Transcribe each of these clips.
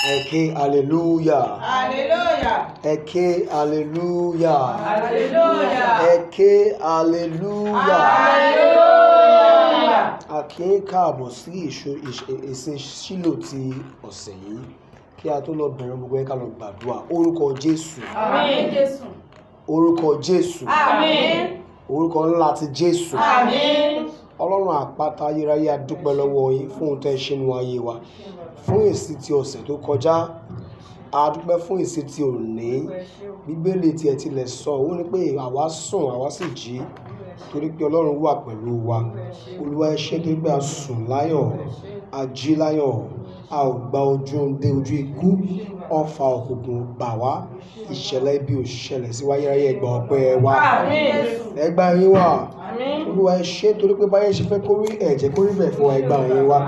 Eke hallelujah. Hallelujah. Eke hallelujah. Hallelujah. Eke hallelujah. Hallelujah. A kí ń káàbọ̀ sí ìsìn Ṣílò ti ọ̀sẹ̀ yìí. Kí a tó lọ bẹ̀rẹ̀ gbogbo ẹ ká lọ gbàdúrà. Orúkọ Jésù. Àmín Jésù. Orúkọ Jésù. Àmín. Orúkọ ńlá ti Jésù. Àmín. Ọlọ́run àpáta ayérayé a dúpẹ́ lọ́wọ́ yín fún ohun tẹ́ ṣe nínú ayé wa. Fún ìsìn ti ọ̀sẹ̀ tó kọjá, a dúpẹ́ fún ìsìn ti òní. Bíbélì tiẹ̀ tilẹ̀ sọ, ó ní pé àwa sùn, àwa sì jí torí pé Ọlọ́run wà pẹ̀lú wa. Olúwa ẹ ṣé torí pé a sùn láyọ̀, a jí láyọ̀, a ò gba ojú ikú, ọfà òkùnkùn bà wá, ìṣẹ̀lẹ̀ ibi ò ṣẹlẹ̀ sí wa, ayérayé ẹ gbà ọpẹ́ wa. Ẹ gbà yín wá. Olúwa ẹ ṣé torí pé báyé ṣe fẹ́ kó rí ẹ̀jẹ̀ kó rí bẹ́ẹ̀ fún wa, ẹ gbà yín wá.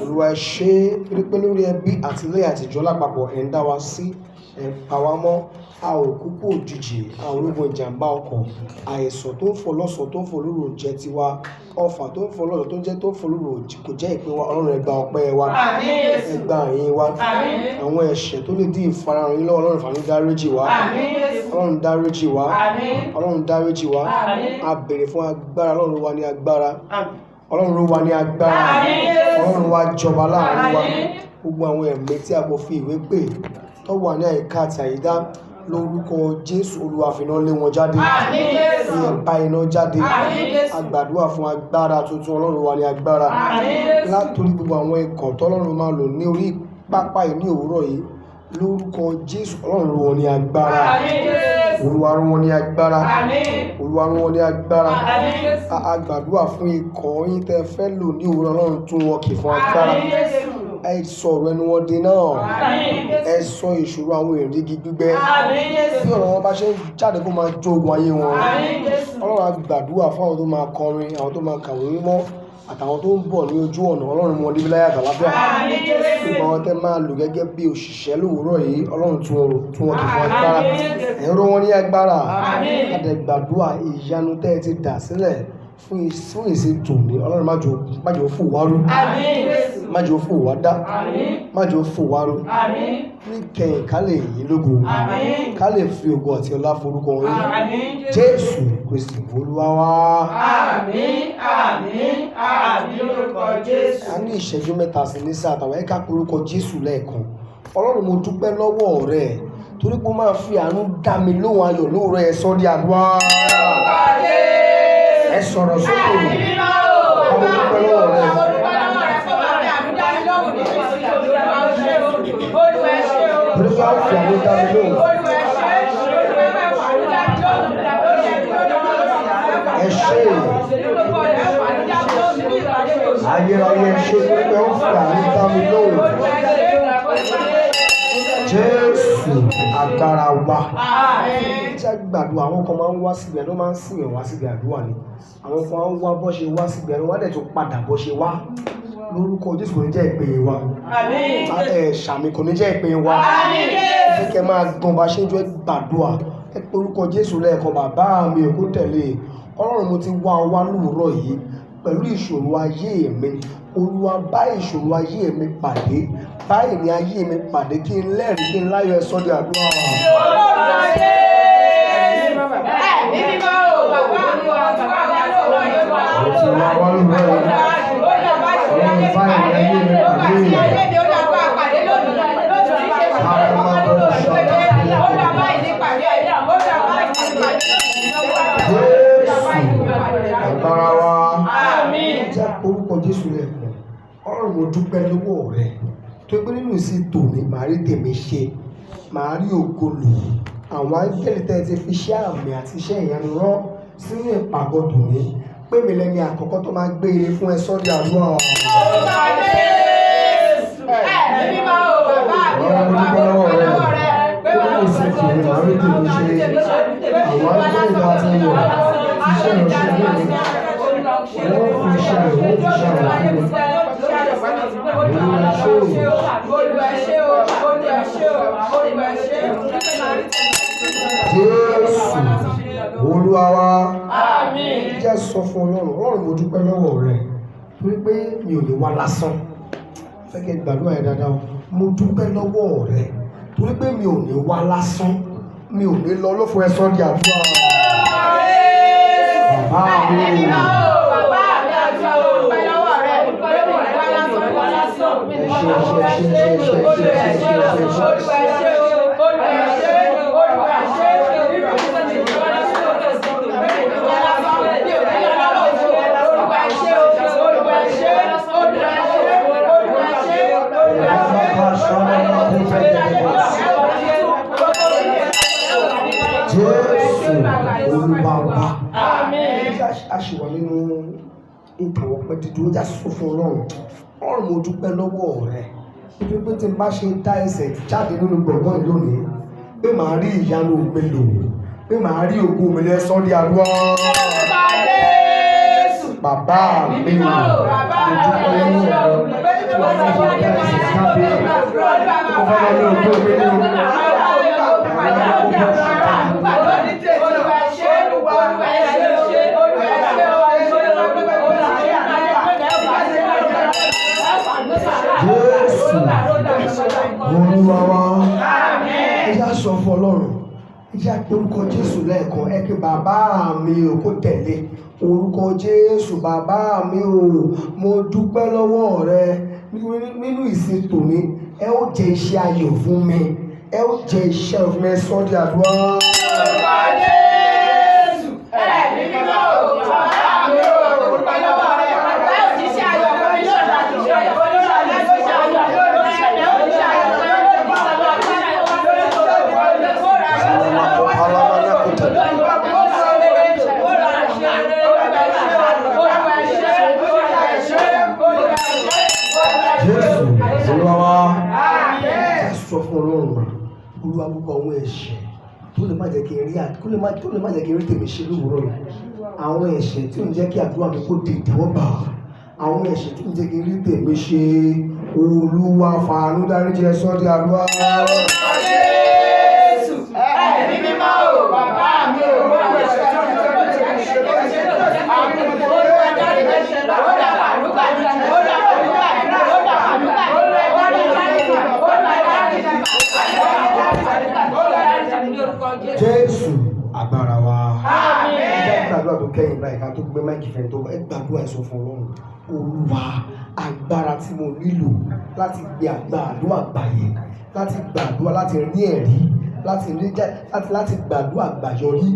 Olúwa ẹ ṣé torí pé lórí ẹbí àti ilé àtijọ́ lápapọ̀ ẹ̀ ń dá wa sí, ẹ̀ ń pa wá mọ́. A ò kúkú òjijì, a ò rógun ìjàmbá ọkọ̀, àìsàn tó ń fò lọ́sàn tó ń fò lóru ò jẹ́ tiwa, ọfà tó ń fò lọ́sàn tó ń fò lóru kò jẹ́ ìpín wa. Ọlọ́run ẹ gbà ọpẹ́ wa, ẹ gbà yín wá. Àwọn ẹ̀ṣẹ̀ tó lè dí ìfarahàn yín lọ́wọ́ Ọlọ́run fàánú dáríjì wá. Ọlọ́run dáríjì wá. Ọlọ́run dáríjì wá. A béèrè fún agbára, Ọlọ́run wa ní agbára. Ọlọ́run wa ní agbára. Ọlọ́run wa jọba láàrin wa. Gbogbo àwọn ẹ̀mí tí a kò fi ìwé pè tó wà ní àyíká àti àyídá lórúkọ Jésù, Olúwa fi iná lé wọn jáde. Ìyẹn bá iná jáde. A gbàdúrà fún agbára tuntun, Ọlọ́run wa ní agbára. Látòrí gbogbo àwọn ikọ̀ tọ́lọ́run máa lò ní orí pápá yìí ní òwúrọ̀ yìí lórúkọ Jésù, Ọlọ́run wọn ní agbára. Olúwa rán wọn ní agbára. Olúwa rán wọn ní agbára. A gbàdúrà fún ikọ̀ yín tẹ́ fẹ́ lò ní òwúrọ̀, Ọlọ́run tún wọn kì fún agbára. Ẹ sọ̀rọ̀ ẹnu wọn dé náà. Ẹ sọ ìṣòro àwọn èrìgì gbígbẹ́. Bí ọ̀rọ̀ wọn bá ṣe ń jáde kó máa jó ogun ayé wọn. Ọlọ́run a gbàdúrà fún àwọn tó máa kọrin, àwọn tó máa kàwé mímọ́ àtàwọn tó ń bọ̀ ní ojú ọ̀nà. Ọlọ́run wọn débi láyà àtàláfíà. Gbogbo àwọn tẹ́ máa lò gẹ́gẹ́ bí òṣìṣẹ́ lówùúrọ̀ yìí, Ọlọ́run tún wọn kì fún agbára. Ẹ̀rọ wọn ní agbára. A dẹ̀ gbàdúrà ìyanu tẹ́ ẹ ti dà sílẹ̀ fún ìsìn tòní. Ọlọ́run má jẹ́ ó fò wá rú. Má jẹ́ ó fò wá dá. Má jẹ́ ó fò wá rú. Ní kẹyìn ká lè yìn lógo. Ká lè fi ògo àti ọlá forúkọ yín. Jésù Kristi Olúwa wa. Àmín, àmín, àmín lórúkọ Jésù. A ní ìṣẹ́jú mẹ́ta sí ní sáà tàwọn ẹ̀ka orúkọ Jésù lẹ́ẹ̀kan. Ọlọ́run mo dúpẹ́ lọ́wọ́ rẹ torí pé ó máa fi àánú dá mi lóhùn ayọ̀ lóòrọ̀ ẹ̀ sọ́ di àdúrà. Ẹ sọ̀rọ̀ sókè. Ọmọ dúpẹ́ lọ́wọ́ rẹ. Torí pé ó fi àánú dá mi lóhùn. Ẹ ṣé. Ayérayé ẹ ṣé torí pé ó fi àánú dá mi lóhùn. Jésù agbára wa. Tí a gbàdúrà, àwọn kan máa ń wá síbi ẹ̀dọ́ máa ń sìn wá síbi àdúrà ni. Àwọn kan máa ń wá bọ́ ṣe wá síbi ẹ̀dọ́, wọ́n á dẹ̀ tún padà bọ́ ṣe wá. Lórúkọ Jésù kò ní jẹ́ ìpè wa. Ṣàmì kò ní jẹ́ ìpè wa. Ẹ kẹ́ máa gbọ́n bá ṣe ń jọ gbàdúrà. Ẹ pé orúkọ Jésù lẹ́ẹ̀kan, bàbá mi ò kó tẹ̀lé. Ọlọ́run mo ti wá lóòrọ̀ yìí pẹ̀lú ìṣòro ayé mi. Olúwa bá ìṣòro ayé mi pàdé. Báyìí ni ayé mi pàdé kí n lẹ́rìí kí n láyọ̀ ẹ sọ́ di àdúrà. Agbára wa. Jẹ́ orúkọ Jésù lẹ́ẹ̀kan. Ọlọ́run mo dúpẹ́ lọ́wọ́ rẹ tó gbé nínú ìsìn tòní, màá rí tèmi ṣe, màá rí ògo lò. Àwọn áńgẹ́lì tẹ́ ti fi iṣẹ́ àmì àti iṣẹ́ ìyanu rán sínú ìpàgọ́ tòní. Pé mi lẹ́ni àkọ́kọ́ tó máa gbé ire fún ẹ sọ́ di àdúrà. Ọlọ́run mo dúpẹ́ lọ́wọ́ rẹ tó nínú ìsìn tòní, màá rí tèmi ṣe. Àwọn áńgẹ́lì tẹ́ ti wọ̀ iṣẹ́ ìránṣẹ́ lónìí. Wọ́n fi iṣẹ́ rẹ̀, wọ́n fi iṣẹ́ rẹ̀ fún mi. Jésù Olúwa wa. Jẹ́ sọ fún Ọlọ́run mo dúpẹ́ lọ́wọ́ rẹ torí pé mi ò lè wá lásán. Fẹ́ kẹ́ gbàdúrà yẹn dáadáa o. mo dúpẹ́ lọ́wọ́ rẹ torí pé mi ò ní wá lásán, mi ò ní lọ lófo ẹ̀sọ́ di àdúrà. Bàbá mi Olúwa a ṣì wà nínú ìtàn ọpẹ́ dídùn ó já sọ fún Ọlọ́run. Ọlọ́run mo dúpẹ́ lọ́wọ́ rẹ nítorí pé tí n bá ṣe dá ẹsẹ̀ jáde nínú gbọ̀ngàn lónìí pé màá rí ìyanu mi lò, pé màá rí ògo mi lẹ́sọ́ di àdúrà. Bàbá mi ò mo dúpẹ́ lọ́wọ́ rẹ tí wọ́n bá ṣe dá ẹsẹ̀ jáde ó bá wọlé ògo mi lò. Olúwa wa ẹ já sọ fún Ọlọ́run, ẹ já pé orúkọ Jésù lẹ́ẹ̀kan, ẹ pé bàbá mi ò kó tẹ̀lé orúkọ Jésù. Bàbá mi ò mo dúpẹ́ lọ́wọ́ rẹ nínú ìsìn tòní, ẹ ó jẹ iṣẹ́ ayọ̀ fún mi, ẹ ó jẹ iṣẹ́ fún mi. Ẹ sọ di àdúrà. Orúkọ Jésù ẹ̀mí mímọ́ ò bàbá mi ò dúpẹ́ lọ́wọ́ rẹ, ẹ ó jẹ iṣẹ́ ayọ̀ fún mi. Sọ fún Ọlọ́run, Olúwa gbogbo àwọn ẹ̀ṣẹ̀ tó lè má jẹ́ kí n rí tèmi ṣe lówùúrọ̀ yìí, àwọn ẹ̀ṣẹ̀ tí ò ń jẹ́ kí àdúrà mi kó di ìtẹ́wọ́gbà, àwọn ẹ̀ṣẹ̀ tí ò ń jẹ́ kí n rí tèmi ṣe, Olúwa fàánú dáríjì. Ẹ sọ di àdúrà. Jésù ẹ̀mí mímọ́ ò bàbá mi ò gbogbo ẹ̀ṣẹ̀ tí ò ń jẹ́ kí n rí tèmi ṣe, Olúwa dáríjì. Jésù agbára wa. Ẹ gbàdúrà tó kẹ́yìn báyìí ká tó gbé máìkì fẹ́ tó ẹ gbàdúrà sọ fún Ọlọ́run. Olúwa agbára tí mo nílò láti gbé àgbàdúrà gbàyè, láti gbàdúrà láti rí ẹ̀rí, láti gbàdúrà gbàyọrí,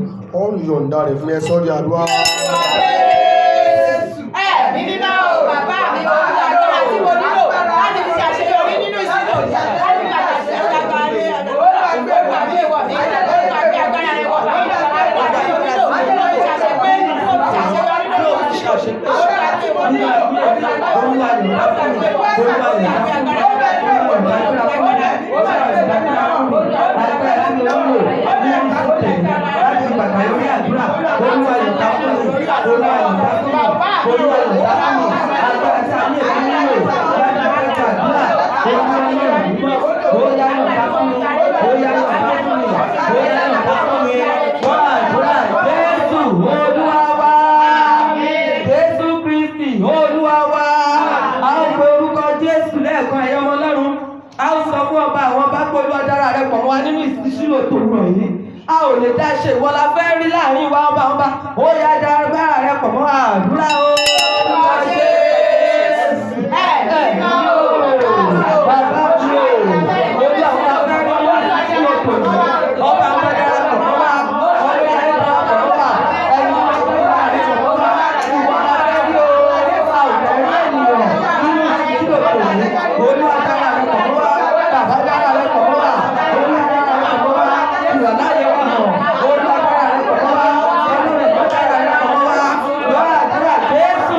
ọ̀run yọ̀ǹda rẹ̀ fún ẹ sọ di àdúrà. Ẹ̀mí mímọ́ ò bàbá mi ò agbára tí mo nílò láti fi ṣàṣeyọrí nínú ìṣirò láti gbàgbà sí ọ̀dàgbà rẹ̀ àgbẹ̀gbà mi wọ̀ mí àgbẹ̀ agbára rẹ̀ wọ̀ mí àgbà tí mo nílò láti ṣàṣepé ṣàṣeyọrí nínú ìṣirò agbára tí mo nílò a ò lè dá ṣe ìwọ la fẹ́ rí láàrin wa ọba ó yá dára rẹ pọ̀ mọ́ àdúrà o.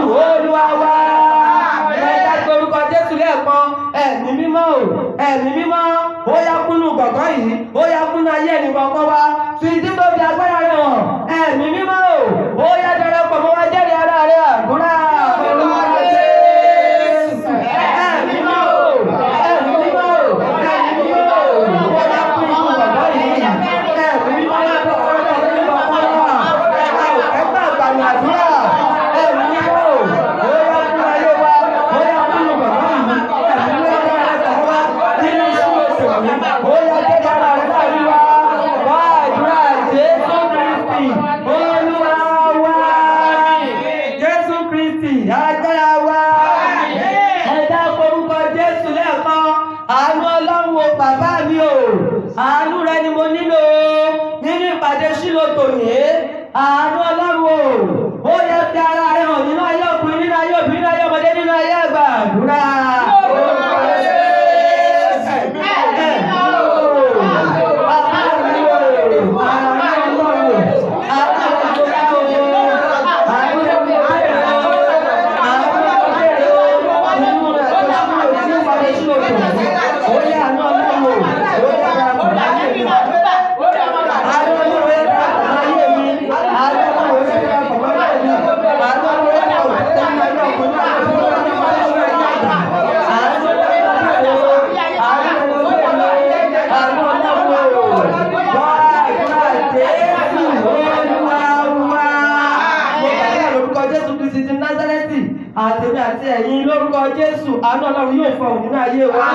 Olúwa agbára wa. Ẹ̀dá orúkọ Jésù lẹ́ẹ̀kan. Àánú Ọlọ́run o bàbá mi o. Àánú rẹ ni mo nílò nínú ìpàdé Ṣílò tòní. Àánú Ọlọ́run o. Ó yẹ kí ara rẹ hàn nínú ayé ọkùnrin, nínú ayé obìnrin, nínú ayé ọmọdé, nínú ayé àgbà. Àdúrà. Àtẹ̀mí àti ẹ̀yin lórúkọ Jésù, àánú Ọlọ́run yóò fọhùn nínú ayé wa.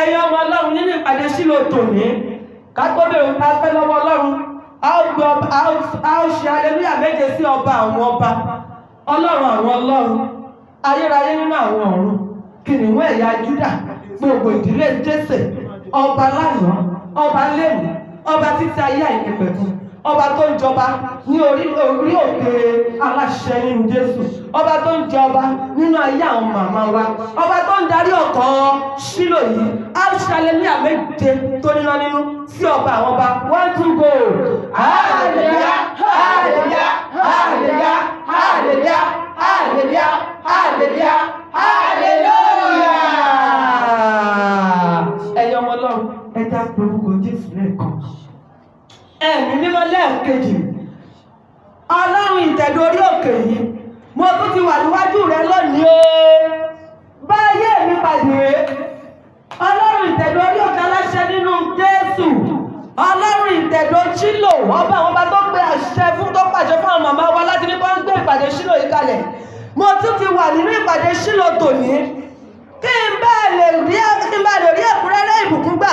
Ẹ̀yin ọmọ Ọlọ́run nínú ìpàdé Ṣílò tòní, ká tó bẹ̀rù ká fẹ́ lọ́wọ́ Ọlọ́run, a ó ṣe aleluya méje sí ọba àwọn ọba, Ọlọ́run àwọn Ọlọ́run, ayérayé nínú àwọn ọ̀run, kìnìún ẹ̀yà Júdà, gbogbo ìdílé Jésè, ọba lánàá, ọba lẹ́nu, ọba títí ayé àìnípẹ̀kun, ọba tó ń jọba ní orí òkè aláṣẹ nínú Jésù, ọba tó ń jọba nínú ayé àwọn màmá wa, ọba tó ń darí ọkàn Ṣílò yìí. A ó ṣe aleluya méje tó níná nínú sí ọba àwọn ọba. 1 2 go. Hallelujah, hallelujah, hallelujah, hallelujah, hallelujah, hallelujah, hallelujah. Ẹ̀yin ọmọ Ọlọ́run, ẹ dá orúkọ Jésù lẹ́ẹ̀kan. Ẹ̀mí mímọ́ lẹ́ẹ̀kejì. Ọlọ́run ìtẹ̀dó orí òkè yìí, mo tún ti wà níwájú rẹ lónìí o. Bá ayé mi pàdé. Ọlọ́run ìtẹ̀dó orí òkè aláṣẹ nínú Jésù. Ọlọ́run ìtẹ̀dó Ṣílò, ọba àwọn ọba tó gbé àṣẹ fún tó pàṣẹ fún àwọn màmá wa láti ní kó ń gbé ìpàdé Ṣílò yìí kalẹ̀. Mo tún ti wà nínú ìpàdé Ṣílò tòní. Kí n bá lè rí ẹ̀kúnrẹ́rẹ́ ìbùkún gbà.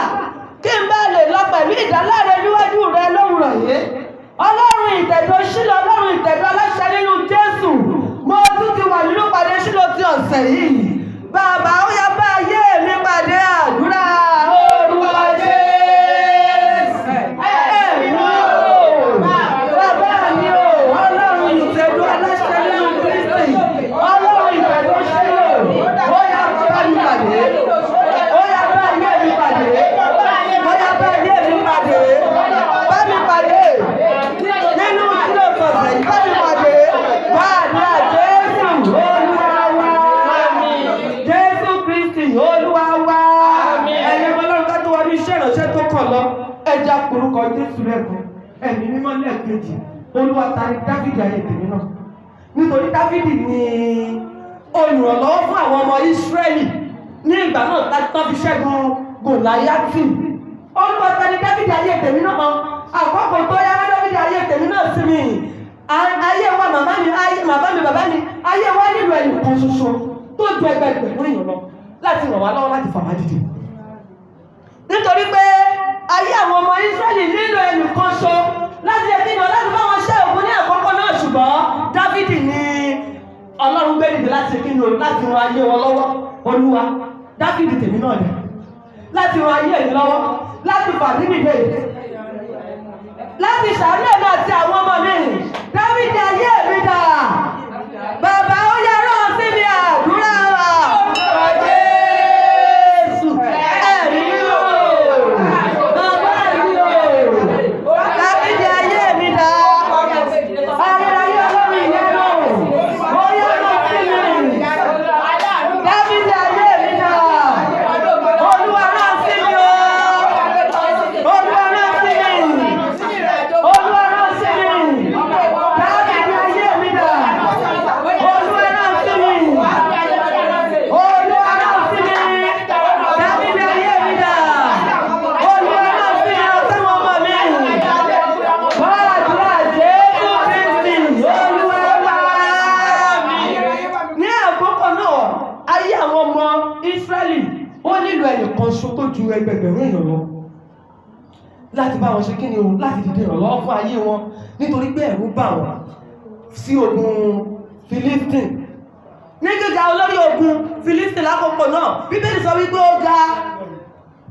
Kí n bá lè lọ pẹ̀lú ìdáláre níwájú rẹ lówùrọ̀ yìí. Ọlọ́run ìtẹ̀dó Ṣílò, Ọlọ́run ìtẹ̀dó aláṣẹ nínú Jésù. Mo tún ti wà nínú ìpàdé Ṣílò ti ọ̀sẹ̀ yìí. Bàbá ó yá bá ayé mi pàdé. Àdúrà orúkọ Jésù. Ẹ̀mí o, bàbá mi o, Ọlọ́run ìtẹ̀dó aláṣẹ nínú Kristi. Ọlọ́run ìtẹ̀dó Ṣílò, ó yá bá mi pàdé. Ó yá bá ayé mi pàdé. Ó yá bá ayé mi pàdé. Bá mi pàdé. Nínú Ṣílò tọ̀sẹ̀ yìí, bá mi pàdé. Gbàdúrà Jésù Olúwa wa. Jésù Kristi Olúwa wa. Ẹ̀yin Ọlọ́run ká tó wá ní iṣẹ́ ìránṣẹ́ tó kàn lọ. Ẹja orúkọ Jésù lẹ́ẹ̀kan. Ẹ̀mí mímọ́ lẹ́ẹ̀kejì. Olúwa tari Dáfídì ayé tèmi náà. Nítorí Dáfídì ni olùrànlọ́wọ́ fún àwọn ọmọ Ísírẹ́lì ní ìgbà náà láti tán fi ṣẹ́gun Gòláyátì. Olúwa tari Dáfídì ayé tèmi náà. Àkókò tó yá Dáfídì ayé tèmi náà sí mi. Ayé wa màmá mi, bàbá mi, ayé wa nílò ẹnìkan ṣoṣo tó ju ẹgbẹgbẹ̀rún èèyàn lọ láti ràn wá lọ́wọ́ láti fà wá dìde. Nítorí pé ayé àwọn ọmọ Ísírẹ́lì nílò ẹnìkan ṣo láti ẹbínà láti bá wọn ṣẹ́ ògùn ní àkọ́kọ́ náà, ṣùgbọ́n Dáfídì ni Ọlọ́run gbé dìde láti ẹbínà láti ran ayé wọn lọ́wọ́. Olúwa Dáfídì tèmi náà dẹ̀ láti ran ayé mi lọ́wọ́, láti fà mí dìde, láti ṣàánú ẹ̀mí àti àwọn ọmọ mi. Dáfídì ayé mi dà. Bàbá ó yá rán sí mi. Àdúrà wa. Jésù ẹ̀mí o. Bàbá mi o. Dáfídì ayé mi dà. Ayérayé Ọlọ́run ìyẹn lọ. Ó yá rán sí mi. Dáfídì ayé mi dà. Olúwa rán sí mi o. Olúwa rán sí mi. Olúwa rán sí mi. Dáfídì ayé mi dà. Olúwa rán sí mi. Olúwa rán sí mi. Dáfídì ayé mi dà. Olúwa rán sí mi ọ̀sán ọmọ mi. Gbàdúrà Jésù Kristi Olúwa wa. Ní àkókò náà, ayé àwọn ọmọ Ísírẹ́lì ó nílò ẹnìkan ṣo tó ju ẹgbẹgbẹ̀rún èèyàn lọ láti bá wọn ṣe kí ni o, láti dìde ìrànlọ́wọ́ fún ayé wọn, nítorí pé ẹ̀rù bà wọ́n sí ogun Philistine. Ní gíga olórí ogun Philistine lákòókò náà, Bíbélì sọ wípé ó ga.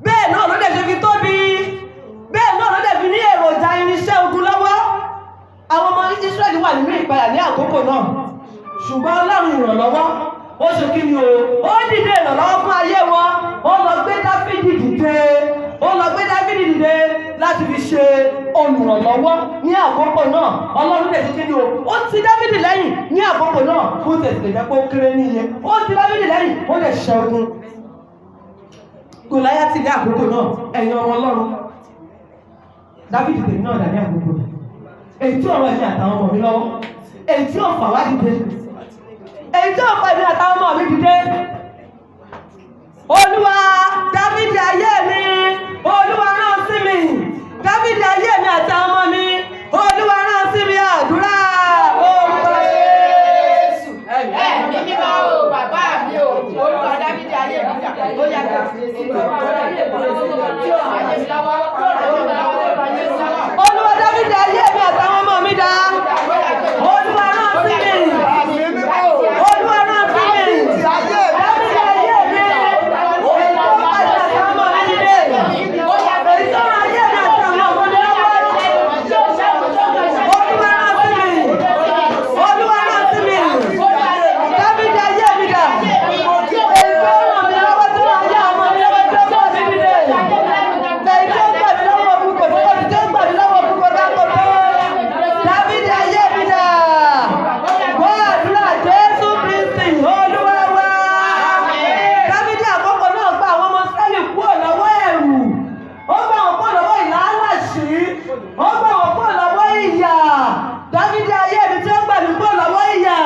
Bẹ́ẹ̀ náà ló dẹ̀ ṣe fi tóbi. Bẹ́ẹ̀ náà ló dẹ̀ fi ní èròjà irinṣẹ́ ogun lọ́wọ́. Àwọn ọmọ Ísírẹ́lì wà nínú ìpayà ní àkókò náà. Ṣùgbọ́n Ọlọ́run ìrànlọ́wọ́, ó ṣe kí ni o? Ó dìde ìrànlọ́wọ́ fún ayé wọn. Ó lọ gbé Dáfídì dìde. Ó lọ gbé Dáfídì dìde láti fi ṣe olùrànlọ́wọ́ ní àkókò náà. Ọlọ́run lè ṣe kí ni o? Ó ti Dáfídì lẹ́yìn ní àkókò náà. Ó tẹ̀sí jẹ́ pé ó kéré níye. Ó ti Dáfídì lẹ́yìn, ó lè ṣẹ́gun Gòláyátì ní àkókò náà. Ẹ̀yin ọmọ Ọlọ́run, Dáfídì tèmi náà dà ní àkókò náà. Èyí tí ọ̀rọ̀ ẹ̀mí àtàwọn ọmọ mi lọ́wọ́, èyí tí ó fà wá dìde, èyí tí ó fà ẹ̀mí àtàwọn ọmọ mi dìde. Olúwa, Dáfídì ayé mi, Olúwa rán sí mi. Dáfídì ayé mi àtàwọn ọmọ mi, Olúwa rán sí mi. Àdúrà orúkọ Jésù. Ẹ̀mí mímọ́ o, bàbá mi o, Olúwa Dáfídì ayé mi dà, ó yàtọ̀ sí Olúwa Dáfídì ayé mi àtàwọn ọmọ mi dà. Olúwa rán sí mi. Olúwa rán sí mi. Dáfídì ayé mi. Èyí tó ayé àtàwọn ọmọ mi dìde. Èyí tó ayé mi àtàwọn ọmọ mi lọ́wọ́. Olúwa rán sí mi. Olúwa rán sí mi. Dáfídì ayé mi dà. Èyí tó ràn mí lọ́wọ́ tó ayé ọmọ mi lọ́wọ́ tó bọ̀ mí dìde. Èyí tó gbà mí lọ́wọ́ òkúkọ̀ tó bọ̀ mí tó gbà mí lọ́wọ́ òkúkọ̀ dákọ̀ tó. Dáfídì ayé mi dà. Gbọ́ àdúrà Jésù Kristi Olúwa wa. Dáfídì àkókò náà gba àwọn ọmọ Ísírẹ́lì kúrò lọ́wọ́ ẹ̀rù. Ó gbà wọ́n kúrò lọ́wọ́ ìlàálàṣí. Ó gbà wọ́n kúrò lọ́wọ́ ìyà. Dáfídì ayé mi tí ó gbà mí kúrò lọ́wọ́ ìyà.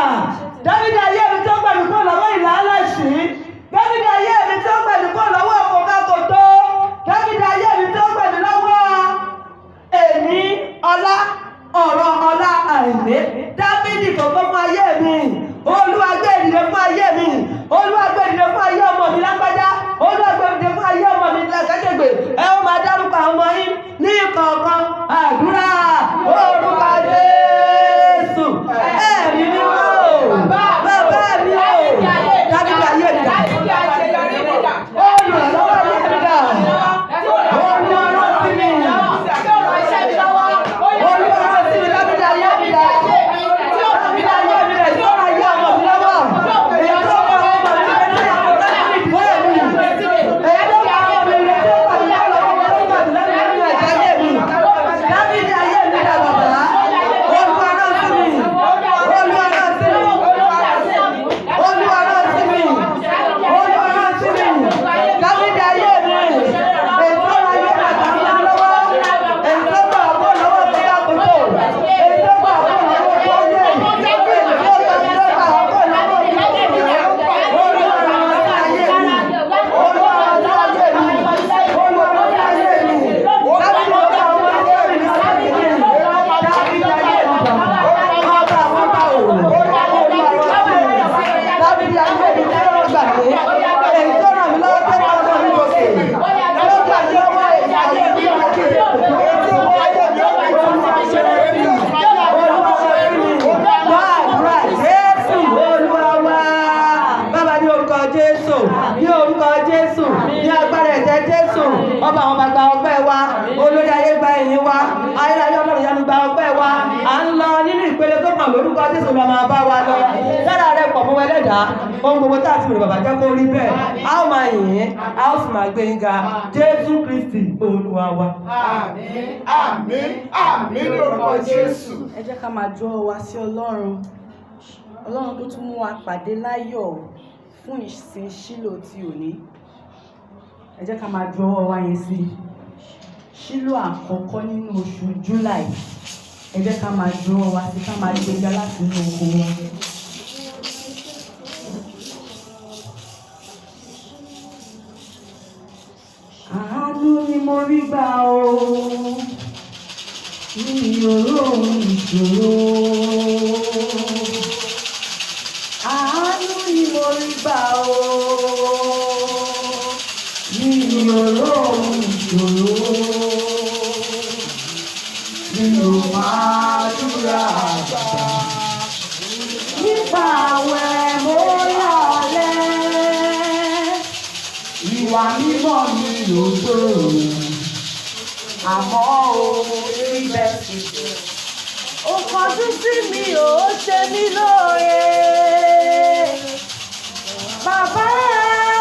Dáfídì ayé mi tí ó gbà mí kúrò lọ́wọ́ ìlàálàṣí. Dáfídì ayé mi tí ó gbà mí kúrò lọ́wọ́ ọ̀kọ̀kàkòtó. Dáfídì ayé mi tí ó gbà mí lọ́wọ́ èmi ọlá ọ̀rọ̀ ọlá àìní. Dáfídì kọ̀ọ̀kan fún ayé mi. Olúwa gbé ìdìde fún ayé mi. Olúwa gbé ìdìde fún ayé ọmọ mi lágbájá. Olúwa gbé ìdìde fún ayé ọmọ mi lágbàjẹgbè. Ẹ ó máa dárúkọ àwọn ọmọ yín ní ìkọ̀ọ̀kan. Àdúrà orúkọ Jésù. Ẹ̀mí mímọ́ o. Bàbá mi o. Dáfídì ayé mi dà. Olùrànlọ́wọ́ ayé mi dà. Olúwa rán sí mi. Olúwa rán sí mi. Dáfídì ayé mi dà. Dáfídì ayé mi dà. Ìjọba ayé ọmọ mi lọ́wọ́. Èyí tó bá ọmọ mi lẹ́sẹ̀ àkọ́kọ́ láti ìdìbò èmi. Èyí tó bá ọmọ mi lẹ́sẹ̀ pàdé lọ́wọ́ ọmọ tó pàdé lẹ́nu ẹ̀jẹ̀ ayé mi. Dáfídì ayé mi dà bàbá. Olúwa rán sí mi. Olúwa rán sí mi. Olúwa rán sí mi. Olúwa rán sí mi. Dáfídì ayé mi. Èyí tó bá ayé mi àtàwọn ọmọ lọ́wọ́. Èyí tó bá ọmọ lọ́wọ́ tó yà kótó. Èyí tó bá ọmọ lọ́wọ́ tó yẹ. Èyí tó bá ọmọ lọ́wọ́ tó yẹ. Olúwa rán sí ayé mi. Olúwa rán sí ayé mi. Olúwa rán sí ayé mi. Dáfídì ọba ọmọ ayé mi ní sábì mi. Dáfídì ayé mi dà. Ọba àwọn ọba òwò. Olúwa rán sí mi. Dáfídì ayé mi tẹ́wọ́ gbà mí. Èyí tó ràn mí lọ́wọ́ tẹ́wọ́ ọmọ mi lókè. Ló gbà mí lọ́wọ́ èyí ayé mi lókè. Jésù Olúwa wa. Bàbá ní orúkọ Jésù, ní orúkọ Jésù, ní agbára ẹ̀jẹ̀ Jésù. Ọba àwọn bàbá ọpẹ́ wa, olórí ayé gba ẹ̀yìn wa, ayérayé Ọlọ́run yanu gba ọpẹ́ wa. À ń lọ nínú ìpele tó kàn lórúkọ Jésù lọ máa bá wa lọ. Lára rẹ̀ pọ̀ mọ́ ẹlẹ́dàá, ohun gbogbo tá a ti bèrè bàbá jẹ́ kó rí bẹ́ẹ̀. A ó máa yìn ín, a ó sì máa gbé yín ga. Jésù Kristi Olúwa wa. Àmín, àmín, àmín lórúkọ Jésù. Ẹ jẹ́ ká máa jọ̀wọ́ wa sí Ọlọ́run. Ọlọ́run tó tún mú wa pàdé láyọ̀ fún ìsìn Ṣílò ti òní. Ẹ jẹ́ ká máa jọ̀wọ́ wa yẹn sí Ṣílò àkọ́kọ́ nínú oṣù July. Ẹ jẹ́ ká máa jọ̀wọ́ wa sí ká máa gbéga láti inú oko wọn. Àánú ni mo rí gbà o. Mi ò róhun ìṣòro. Àánú ni mo rí gbà o. Mi ò róhun ìṣòro. Mi ò máa dúrà gbà. Nípa ìwà mímọ́ mi ò gbòòrò àmọ́ o síbẹ̀síbẹ̀ ó kọjú sí mi ò ṣe mí lóore bàbá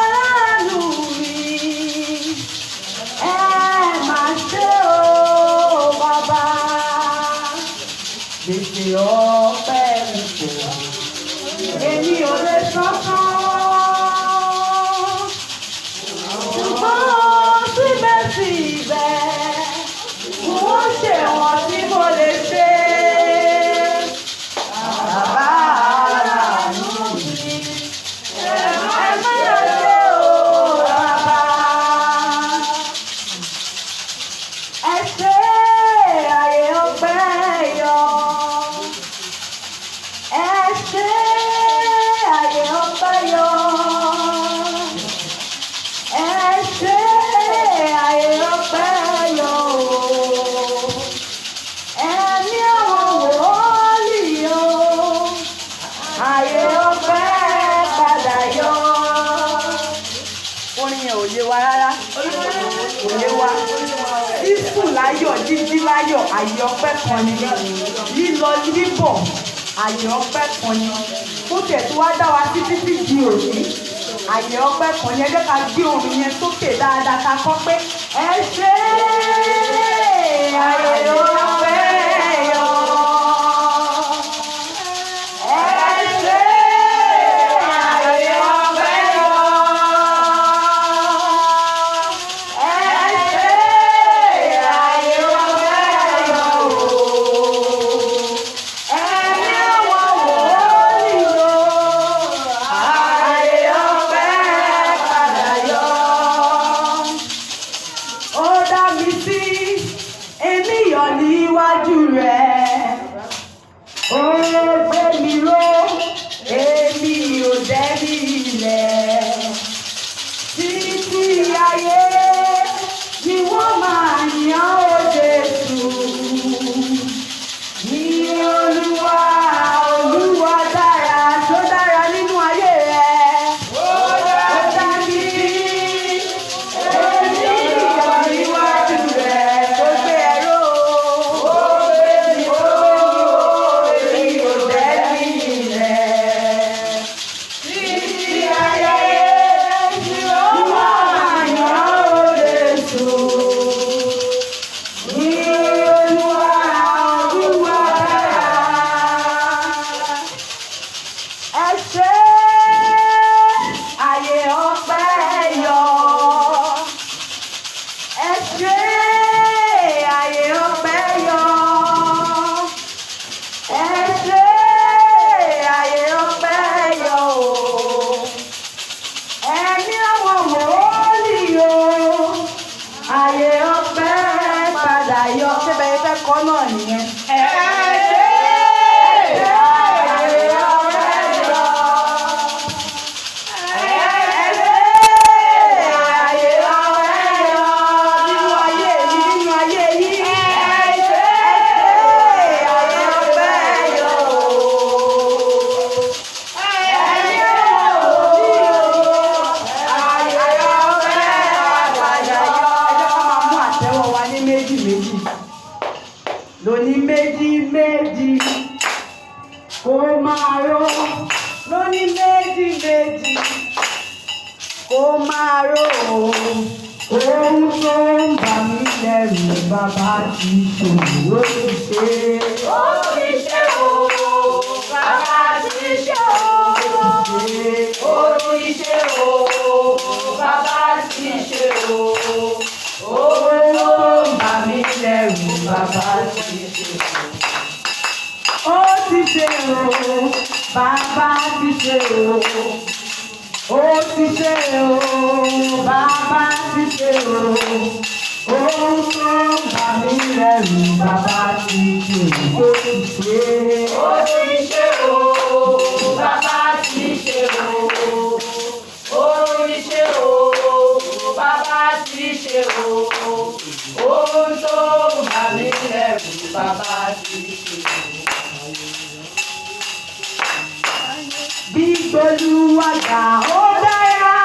aláàánú mi ẹ máa ṣe o bàbá gbèsè ọpẹ́ mi kò èmi ò lè sọ́kàn ṣùgbọ́n síbẹ̀síbẹ̀ wọ́n ṣe wọ́n tí mo lè ṣe bàbá aláàánú mi ẹ máa ṣe o bàbá ẹ ṣe àyè ọpẹ́ yọ ẹ ṣe àyè ọpẹ́ yọ ẹ ṣe àyè ọpẹ́ yọ ẹni àwọn wòólì o àyè ọpẹ́ padà yọ. Orin yẹn ò yé wa rárá kò yé wa sísùn láyọ̀ jíjí láyọ̀ àyè ọpẹ́ kan ni lílọ bíbọ̀ àyè ọpẹ́ kan ni ó tẹ̀ tó wá dá wa títí di òní àyè ọpẹ́ kan ni ẹ jẹ́ ká gbé orin yẹn sókè dáadáa ká kọ́ pé ẹ ṣe àyè ọpẹ́ yọ ẹ ṣe àyè ọpẹ́ yọ ẹ ṣe àyè ọpẹ́ yọ ẹni àwọn wòólì o àyè ọpẹ́ padà yọ. Ó dá mi sí èmi yọ̀ níwájú rẹ̀ ó gbé mi ró èmi ò dẹ́bi ilẹ̀ títí ayé ni wọ́n máa yan ó Jésù ní Olúwa Olúwa dára tó dára nínú ayé rẹ̀ ó dá mi sí èmi yọ̀ níwájú rẹ̀ tó gbé ẹrú ó gbé mi ró èmi ò dẹ́bi ilẹ̀ títí ayé ni wọ́n máa yan ó Jésù ní Olúwa Olúwa dára. Ẹ ṣe àyè ọpẹ́ yọ ẹ ṣe àyè ọpẹ́ yọ ẹ ṣe àyè ọpẹ́ yọ ẹni àwọn wòólì o àyè ọpẹ́ padà yọ ṣé bẹ́ẹ̀ fẹ́ kọ́ náà nìyẹn. Ẹ ṣe àyè ọpẹ́ yọ ẹ ṣe àyè ọpẹ́ yọ nínú ayé mi nínú ayé yìí ẹ ṣe àyè ọpẹ́ yọ ẹni àwọn wòólì o àyè ọpẹ́ padà yọ. Ẹ jẹ́ ká máa mú àtẹ́wọ́ wa ní méjì méjì lóní méjì méjì kó máa ró lóní méjì méjì kó máa ró ohun tó ń bà mí lẹ́rù bàbá ti ṣòwò ti ṣe. Ó ti ṣe o bàbá ti ṣe o ó ti ṣe o bàbá ti ṣe o ohun tó ń bà mí lẹ́rù bàbá ti ṣe o. Ó ti ṣe o bàbá ti ṣe o ó ti ṣe o bàbá ti ṣe o ohun tó ń bà mí lẹ́rù bàbá ti ṣe o. Ó ti ṣe o bàbá ti ṣe o ó ti ṣe o bàbá ti ṣe o ohun tó ń bà mí lẹ́rù bàbá ti ṣe o. Bí gbólúwàgbà ó dára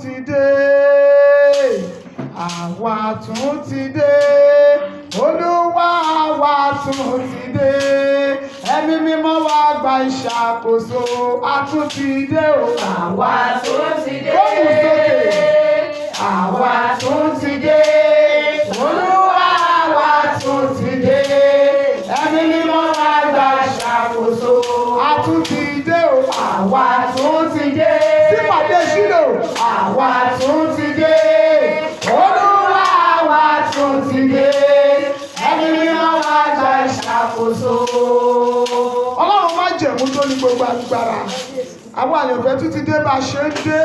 ti dé, àwa tún ti dé, Olúwa àwa tún ti dé, ẹ̀mí mímọ́ wa gba ìṣàkóso, a tún ti dé o. Àwa tún ti dé. Gbóhùn sókè. Àwa tún ti dé, Olúwa àwa tún ti dé, ẹ̀mí mímọ́ wa gba ìṣàkóso, a tún ti dé o. Àwa tún ti dé. Sípàdé Ṣílò. Àwa tún ti dé, Olúwa àwa tún ti dé, ẹ̀mí mímọ́ wa gba ìṣàkóso. Ọlọ́run má jẹ̀mú tó ní gbogbo agbára. Àwọn àyànfẹ́ tún ti dé bá a ṣe ń dé.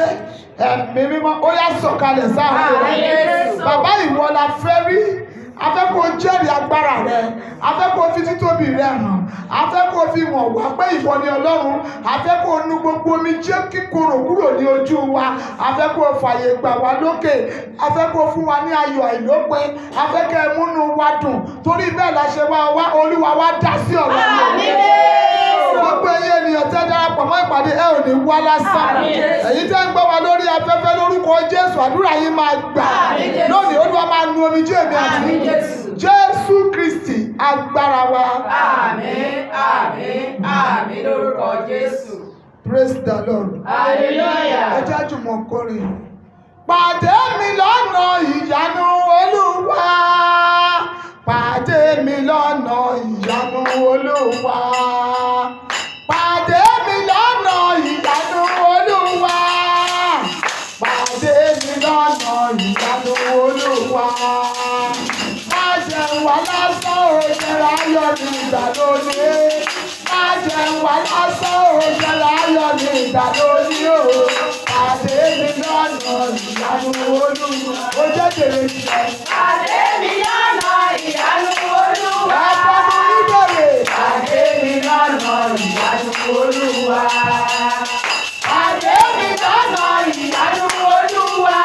Ẹ̀mí mímọ́ ó yá sọ̀kalẹ̀ sáàrin rẹ̀. Bàbá ìwọ la fẹ́ rí. A fẹ́ kó jẹ́rìí agbára rẹ̀. A fẹ́ kó fi títóbi rẹ̀ hàn. A fẹ́ kó fi wọ̀n wá pé ìwọ ni Ọlọ́run. A fẹ́ kó nu gbogbo omi jẹ́ kíkorò kúrò ní ojú wa. A fẹ́ kó fàyè gbà wá lókè. A fẹ́ kó fún wa ní ayọ̀ àìlópin. A fẹ́ kẹ́ ẹ múnú wa dùn. Torí bẹ́ẹ̀ la ṣe wá Olúwa wá dá sí ọ̀rọ̀ yìí. Gbogbo ẹyẹ ènìyàn tẹ́ darapọ̀ mọ́ ìpàdé ẹ ò ní wá lásán. Ẹ̀yin tẹ́ ń gbọ́ wa lórí afẹ́fẹ́ lórúkọ Jésù, àdúrà yín máa gbà. Lónìí Olúwa máa nu omijé mi àti Jésù Kristi agbára wa. Àmín, àmín, àmín lórúkọ Jésù. Praise the Lord. Hallelujah. Ẹ jẹ́ jùmọ̀ kọrin. Pàdé mi lọ́nà ìyanu Olúwa. Pàdé mi lọ́nà ìyanu Olúwa. Pàdé mi lọ́nà ìyanu Olúwa. Pàdé mi lọ́nà ìyanu Olúwa. Má jẹ́ wà lásán o, jẹ́ra ayọ̀ ní ìgbàlódé. Má jẹ́ wà lásán o, jẹ́ra ayọ̀ ní ìgbàlódé o. Pàdé mi lọ́nà ìyanu Olúwa. Ó jẹ́ jèrè jẹ́. Pàdé mi lọ́nà ìyanu Olúwa. Ẹ̀fọ́ mi níbèrè. Pàdé mi lọ́nà ìyanu Olúwa. Pàdé mi lọ́nà ìyanu Olúwa.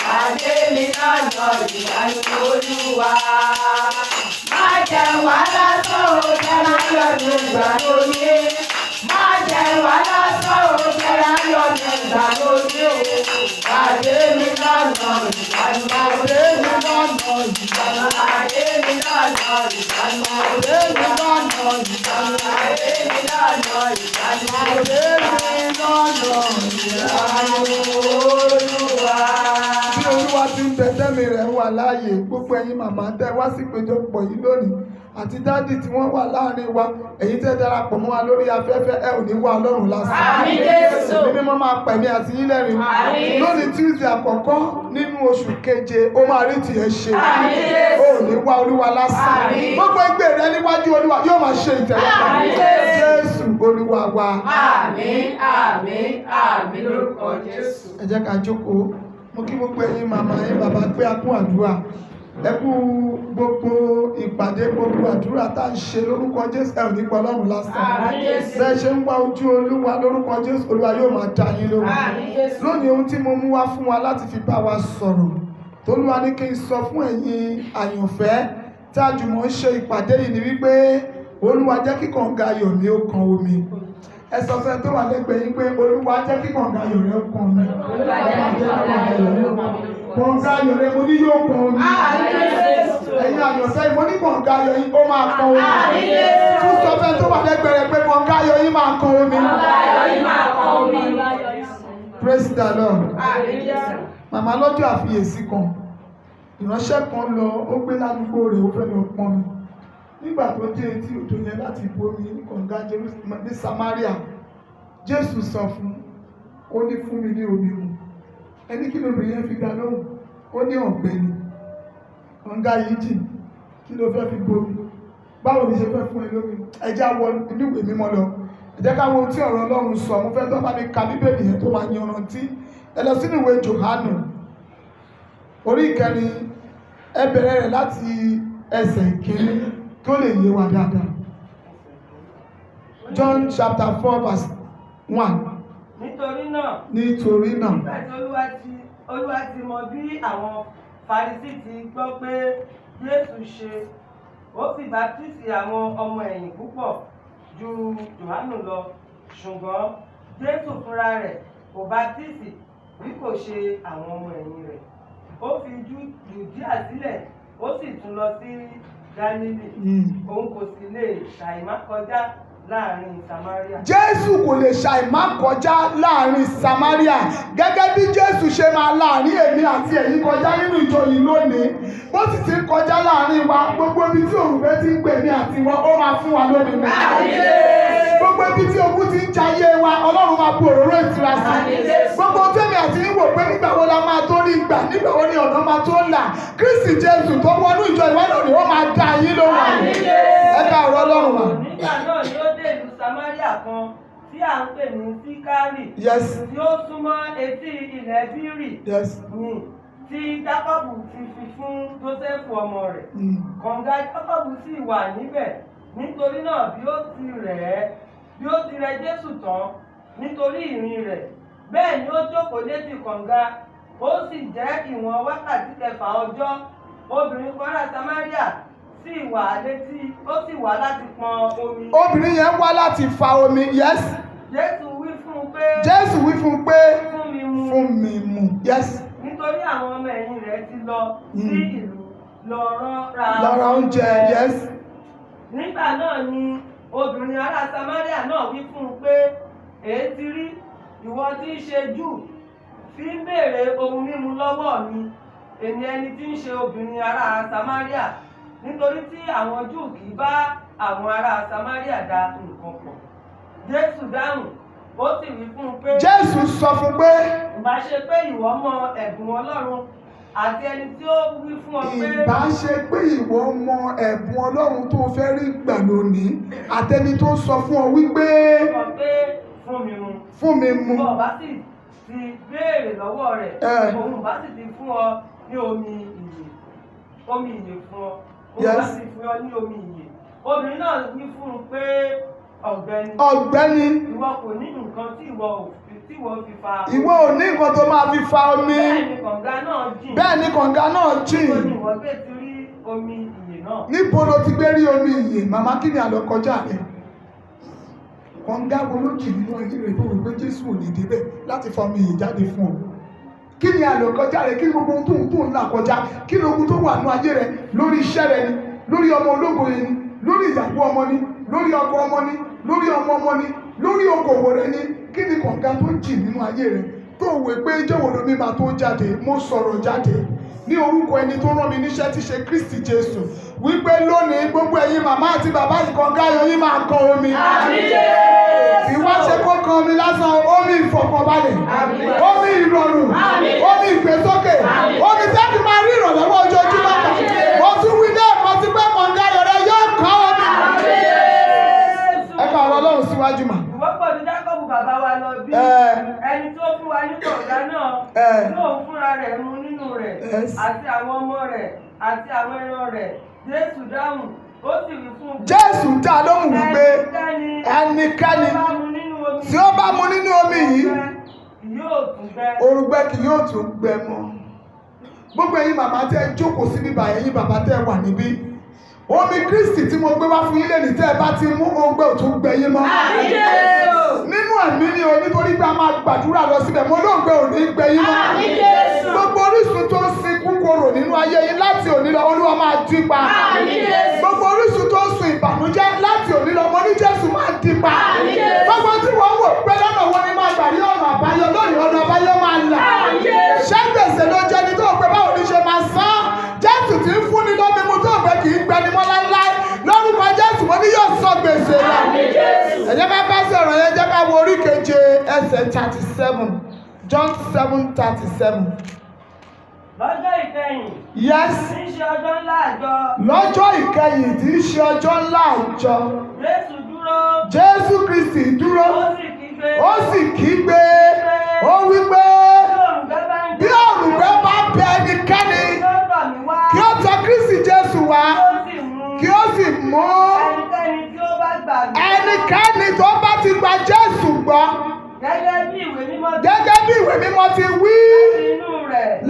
Pàdé mi lọ́nà ìyanu Olúwa. Má jẹ́ wà lásán o, jẹ́ra ayọ̀ ní ìgbàlódé. Má jẹ́ wà lásán o, jẹ́ra ayọ̀ ní ìgbàlódé o. Pàdé mi lọ́nà ìyanu. Pàdé mi lọ́nà ìyanu. Pàdé mi lọ́nà ìyanu. Pàdé mi lọ́nà ìyanu. Pàdé mi lọ́nà ìyanu. Pàdé mi lọ́nà ìyanu. Olúwa. Bí Olúwa ti ń bẹ tẹ́mi rẹ̀ wà láàyè, gbogbo ẹ̀yin màmá tẹ́ wá sí ìpéjọpọ̀ yìí lónìí àti dádì tí wọ́n wà láàrin wa, ẹ̀yin tẹ́ darapọ̀ mọ́ wa lórí afẹ́fẹ́ ẹ ò ní wá Ọlọ́run lásán. Àmín Jésù. Ẹ̀mí mímọ́ máa pẹ̀mí àti yín lẹ́rìn. Àmín. Lónìí Tuesday àkọ́kọ́ nínú oṣù keje, ó máa rí tiẹ̀ ṣe. Àmín Jésù. Ó ò ní wá Olúwa lásán. Àmín. Gbogbo ẹgbẹ́ rẹ níwájú Olúwa yóò máa ṣe ìtẹ́wọ́gbà. Àmín Jésù. Jésù Olúwa wa. Àmín, àmín, àmín lórúkọ Jésù. Ẹ jẹ́ ká jókòó. Mo kí gbogbo ẹ̀yin màmá yín bàbá pé a kú àdúrà. Ẹ kú gbogbo ìpàdé gbogbo àdúrà tá à ń ṣe lórúkọ Jésù ẹ ò ní pa Ọlọ́run lásán. Àmín Jésù. Bẹ́ẹ̀ ṣe ń wá ojú Olúwa lórúkọ Jésù Olúwa yóò máa dá yín lóhùn. Àmín Jésù. Lónìí ohun tí mo mú wá fún wa láti fi bá wa sọ̀rọ̀ t'Olúwa ní kí n sọ fún ẹ̀yin àyànfẹ́ tí a jùmọ̀ ń ṣe ìpàdé yìí ni wípé Olúwa jẹ́ kí kànga ayọ̀ mi ó kan omi. Ẹ sọ fẹ́ tó wà lẹ́gbẹ̀ẹ́ yín pé Olúwa jẹ́ kí kànga ayọ̀ rẹ ó kan omi. Kànga ayọ̀ rẹ mo ní yóò kan omi. Àmín Jésù. Ẹ̀yin àyànfẹ́ mo ní kànga ayọ̀ yín ó máa kan omi. Àmín Jésù. Tún sọ fẹ́ tó wà lẹ́gbẹ̀ẹ́ rẹ pé kànga ayọ̀ yín máa kan omi. Ayọ̀ yìí máa kan omi. Praise the Lord. Àmín Jésù. Màmá lọ́jọ́ àfiyèsí kan, ìránṣẹ́ kan lọ, ó gbé ládùúgbò rẹ̀ ó fẹ́ lọ pọn mi. Nígbà tó dé etí odò yẹn láti bomi ní kànga Jerusalem ní Samaria, Jésù sọ fún, ó ní fún mi ní omi mu. Ẹni kí lóbìnrin yẹn fi dá lóhùn, ó ní ọ̀gbẹ́ni. Kànga yìí jìn, kí ló fẹ́ fi bomi? Báwo ni ṣe fẹ́ fún ẹ lómi? Ẹ já wọ inú ìwé mímọ́ lọ. Ẹ jẹ́ ká wo ohun tí ọ̀rọ̀ Ọlọ́run sọ, mo fẹ́ tó bá mi ka Bíbélì yẹn tó máa yanrantí. Ẹ lọ sínú ìwé Jòhánù orí ìkẹrin, ẹ bẹ̀rẹ̀ rẹ̀ láti ẹsẹ̀ ìkíní tó lè yé wa dáadáa. John chapter 4 verse 1. Nítorí náà, Nítorí náà, nígbà tí Olúwa ti mọ bí àwọn Farisí ti gbọ́ pé Jésù ṣe, ó sì báptísì àwọn ọmọ ẹ̀yìn púpọ̀ ju Jòhánù lọ, ṣùgbọ́n Jésù fúnra rẹ̀ kò báptísì bí kò ṣe àwọn ọmọ ẹ̀yìn rẹ̀. Ó fi Jùdíà sílẹ̀, ó sì tún lọ sí Gálílì. Òun kò sì lè ṣàìmá kọjá láàrin Samaria. Jésù kò lè ṣàìmá kọjá láàrin Samaria, gẹ́gẹ́ bí Jésù ṣe máa láàrin èmi àti ẹ̀yin kọjá nínú ìjọ yìí lónìí. Bó sì ti ń kọjá láàrin wa, gbogbo ibi tí òrùngbẹ ti ń gbè mí àti wọn, ó máa fún wa lónìí mi. Gbogbo ibi tí ogun ti ń jayé wa, Ọlọ́run máa bu òróró ìtura sí. Gbogbo tẹ́mi àti yín wò pé nígbà wo la máa tó rí gbà, nígbà wo ni ọ̀nà máa tó là. Kristi Jésù tó wọnú ìjọ ìwádìí òní, ó máa dá yín lóhùn. Ẹ ká ọ̀rọ̀ Ọlọ́run wà. Nígbà náà ni ó dé ìlú Samaria kan tí à ń pè ní Síkárì. Yes. Tí ó súnmọ́ etí ilẹ̀ Bírì. Yes. Ni tí Jákọ́bù ti fi fún Jósẹ́fù ọmọ rẹ̀. Kànga Jákọ́bù sì wà níbẹ̀. Nítorí náà bí ó ti rẹ̀ Jésù tán nítorí ìrìn rẹ̀, bẹ́ẹ̀ ni ó jókòó létí kànga. Ó sì jẹ́ ìwọ̀n wákàtí 6 ọjọ́. Obìnrin kan ará Samaria ó sì wá láti pọn omi. Obìnrin yẹn wá láti fa omi. Yes. Jésù wí fún un pé fún mi mu. Yes. Nítorí àwọn ọmọ ẹ̀yìn rẹ̀ ti lọ sí ìlú lọ ra oúnjẹ. Yes. Nígbà náà ni obìnrin ará Samaria náà wí fún un pé, èé ti rí, ìwọ tí ń ṣe Júù fi ń béèrè ohun mímu lọ́wọ́ mi, èmi ẹni tí ń ṣe obìnrin ará Samaria. Nítorí tí àwọn Júù kì í bá àwọn ará Samaria dá nǹkan pọ̀. Jésù dáhùn, ó sì wí fún un pé, Jésù sọ fún pé, ìbá ṣe pé ìwọ mọ ẹ̀bùn Ọlọ́run àti ẹni tí ó wí fún ọ pé, ìbá ṣe pé ìwọ mọ ẹ̀bùn Ọlọ́run tó fẹ́ rí gbà lónìí, àtẹni tó sọ fún ọ wípé fún mi mu. Bọ́ bá sì ti béèrè lọ́wọ́ rẹ̀, òun bá sì ti fún ọ ní omi ìyè fún ọ. Òun bá sì fún ọ ní omi ìyè. Obìnrin náà wí fún un pé, ọ̀gbẹ́ni, ìwọ kò ní nǹkan tí ìwọ fi fa omi. Ìwọ ò ní nǹkan tó máa fi fa omi. Bẹ́ẹ̀ ni kànga náà jìn. Níbo ni ìwọ gbé ti rí omi ìyè náà? Níbo ló ti gbé rí omi ìyè? Màmá, kí ni àlọ́ kọjá rẹ̀? Kànga wo ló jì nínú ayé rẹ̀ tó rò pé Jésù ò lè débẹ̀ láti fa omi ìyè jáde fún ọ? Kí ni àlọ́ kọjá rẹ̀? Kí ni gbogbo ohun tó ń là kọjá? Kí ni ogun tó wà nínú ayé rẹ̀? Lórí iṣẹ́ rẹ̀ ni, lórí ọmọ ológo yẹn ni, lórí ìyàwó ọmọ ni, lórí ọkọ ọmọ ni, lórí ọmọ ọmọ ni, lórí okòwò rẹ̀ ni. Kí ni kànga tó jì nínú ayé rẹ̀ tó wè pé jọ̀wọ́ lómi máa tó jáde? Mo sọ̀rọ̀ jáde ní orúkọ ẹni tó rán mi níṣẹ́ tí ṣe Kristi Jésù, wípé lónìí gbogbo ẹ̀yin màmá àti bàbá ìkànga ayọ̀ yín máa kan omi. Ìwá ṣe kó kan omi lásán, omi ìfọ̀kànbalẹ̀, omi ìrọ̀rùn, omi ìgbésókè, omi tẹ́bí máa rí ìrànlọ́wọ́ ojoojúmọ́ kan. Mo tún wí lẹ́ẹ̀kan sí pé kànga ayọ̀ rẹ yóò kan omi. Ẹ kà ọ̀rọ̀ Ọlọ́run síwájú mà. Ìwọ́pọ̀ ní Jákọ́bù bàbá wa lọ bí ẹni tó fún wa ní kànga náà yóò fúnra rẹ̀ mu nínú rẹ̀ àti àwọn ọmọ rẹ̀ àti àwọn ẹran rẹ̀. Jésù dáhùn, ó sì wí fún un. Jésù dá lóhùn wípé ẹnikẹ́ni tí ó bá mu nínú omi yìí, òrùngbẹ kì yóò tún gbẹ mọ́. Gbogbo ẹ̀yin màmá tẹ́ jókòó sí bíbá, ẹ̀yin bàbá tẹ́ wà níbí, omi Kristi tí mo gbé wá fún yín lẹ́nìí tẹ́ ẹ bá ti mú òǹgbẹ ò tún gbẹ yín mọ́. Nínú ẹ̀mí ni o, nítorí pé a máa gbàdúrà lọ síbẹ̀, mo lóǹgbẹ ò ní gbẹ yín mọ́. Gbogbo orísun tó ń sin kúkorò nínú ayé yín láti òní lọ, Olúwa máa dí pa. Gbogbo orísun tó ń sun ìbànújẹ́ láti òní lọ, mo ní Jésù máa dí pa. Gbogbo tí wọ́n wò pé lọ́nà wo ni máa gbà rí ọ̀nà àbáyọ, lónìí ọ̀nà àbáyọ máa là. Ṣé gbèsè ló jẹ́ ni tó pé báwo ni ṣe máa san? Jésù ti ń fúnni lómi mu tó pé kì í gbẹni mọ́ láíláí. Lórúkọ Jésù mo ní yóò sọ gbèsè rẹ̀. Ẹ jẹ́ ká bá sọ̀rọ̀ yẹn, jẹ́ ká wo orí keje ẹsẹ̀ 37. John 7:37. Lọ́jọ́ ìkẹyìn. Yes. Tí ń ṣe ọjọ́ ńlá àjọ. Lọ́jọ́ ìkẹyìn tí ń ṣe ọjọ́ ńlá àjọ. Jésù dúró. Jésù Kristi dúró. Ó sì kígbe. Ó wí pé bí òrùngbẹ bá bẹ ẹnikẹ́ni, kí ó tọ̀ Kristi Jésù wá, kí ó sì mú ẹnikẹ́ni tó bá ti gba Jésù gbọ́. Gẹ́gẹ́ bí ìwé mímọ́ ti wí,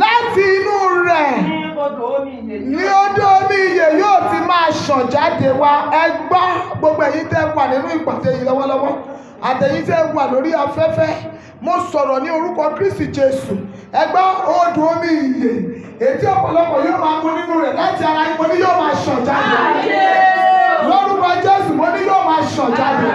láti inú rẹ̀ ní odò omi ìyè yóò ti máa ṣàn jáde wá. Ẹ gbọ́ gbogbo ẹ̀yin tẹ́ wà nínú ìpàdé yìí lọ́wọ́lọ́wọ́, àtẹ̀yin tẹ́ wà lórí afẹ́fẹ́, mo sọ̀rọ̀ ní orúkọ Kristi Jésù. Ẹgbẹ́ odò omi ìyè ètí ọ̀pọ̀lọpọ̀ yóò máa mú nínú rẹ̀ láti ara yín, mo ní yóò máa ṣàn jáde. Lórúkọ Jésù, mo ní yóò máa ṣàn jáde.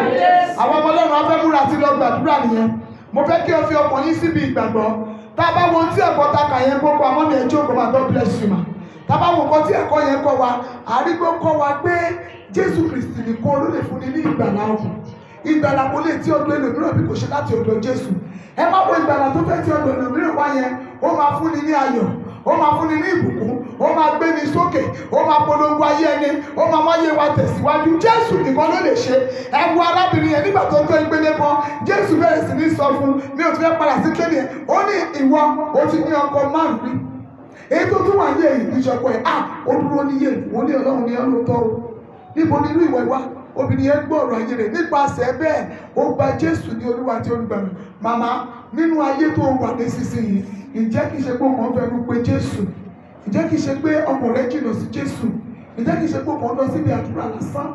Àwọn ọmọ Ọlọ́run á fẹ́ múra àti lọ gbàdúrà nìyẹn. Mo fẹ́ kí o fi ọkàn yín síbi ìgbàgbọ́. Tá a bá wo tí ẹ̀kọ́ ta kà yẹn gbogbo àmọ́ mi ẹjọ́ kò máa God bless you ma. Tá a bá wo nǹkan tí ẹ̀kọ́ yẹn kọ́ wa, àrígbó kọ́ wa pé Jésù Kristi nìkan ló lè fúnni ní ìgbàlà ọkàn. Ìgbàlà kò lè tí ọ̀dọ̀ ẹlòmíràn bí kò ṣe láti ọ̀dọ̀ Jésù. Ẹ má wo ìgbàlà tó fẹ́ tí ọ̀dọ̀ ẹlòmíràn wá yẹn, ó máa fúnni ní ayọ̀, ó máa fúnni ní ìbùkún, ó máa gbé ni sókè, ó máa polongo ayé ẹni, ó máa wáyé wa tẹ̀síwájú. Jésù nìkan ló lè ṣe. Ẹ wo arábìnrin yẹn nígbà tó tó ìpele kan, Jésù bẹ̀rẹ̀ sí ní sọ fún mi ò tún fẹ́ padà sí kéde yẹn. Ó ní ìwọ ó ti ní ọkọ márùn-ún. Èyí tó tún wà ní èyí ìjọpọ̀ ẹ̀ ó dúró níyè, wọ́n ní Ọlọ́run ní ọlọ́tọ́ o. Níbo ni irú ìwọ ìwà? Obìnrin yẹn gbọ́ ọ̀rọ̀ ayé rẹ̀, nípasẹ̀ bẹ́ẹ̀ ó gba Jésù ní Olúwa àti olùgbàlà. Màmá, nínú ayé tó wà nísinsìnyí, ǹjẹ́ kìí ṣe pé ọkàn fẹnu pé Jésù? Ǹjẹ́ kìí ṣe pé ọkàn rẹ jìnnà sí Jésù? Ǹjẹ́ kìí ṣe pé ọkàn lọ síbi àdúrà lásán?